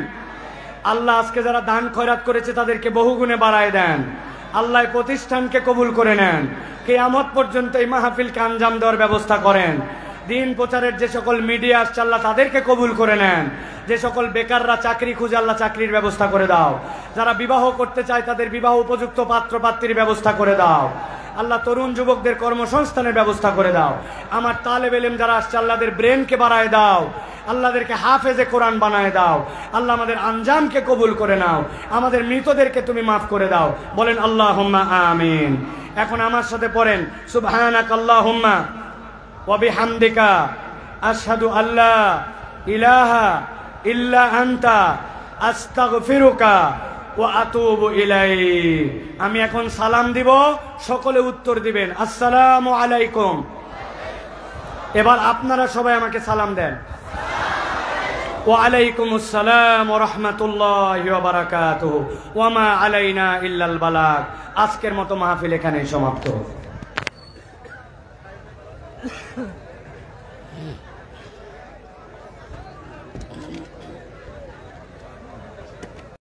Speaker 2: আল্লাহ আজকে যারা দান খয়রাত করেছে তাদেরকে বহুগুণে বাড়ায় দেন, আল্লাহ প্রতিষ্ঠানকে কবুল করে নেন, কিয়ামত পর্যন্ত এই মাহফিলকে আঞ্জাম দেওয়ার ব্যবস্থা করেন। দিন প্রচারের যে সকল মিডিয়া আসছে আল্লাহ তাদেরকে কবুল করে নেন। যে সকল বেকাররা চাকরি খুঁজে আল্লাহ চাকরির ব্যবস্থা করে দাও। যারা বিবাহ করতে চায় তাদের বিবাহ উপযুক্ত পাত্র পাত্রীর ব্যবস্থা করে দাও। আল্লাহ তরুণ যুবকদের কর্মসংস্থানের ব্যবস্থা করে দাও। আমার তালেব ইলম যারা আসছে আল্লাহদের ব্রেনকে বাড়ায় দাও, আল্লাহদেরকে হাফেজে কোরআন বানায় দাও। আল্লাহ আমাদের আঞ্জামকে কবুল করে নাও, আমাদের মৃতদেরকে তুমি মাফ করে দাও। বলেন আল্লাহুম্মা আমিন। এখন আমার সাথে পড়েন, সুবহানাকাল্লাহুম্মা ওয়া বিহামদিকা আশহাদু আল্লা ইলাহা ইল্লা আনতা আস্তাগফিরুকা ওয়া আতুবু ইলাইক। আমি এখন সালাম দিব, সকলে উত্তর দিবেন আসসালামু আলাইকুম। এবার আপনারা সবাই আমাকে সালাম দেন। ওয়া আলাইকুমুস সালাম ওয়া রাহমাতুল্লাহি ওয়া বারাকাতুহু ওয়া মা আলাইনা ইল্লাল বালাগ। আজকের মতো মাহফিল এখানেই সমাপ্ত।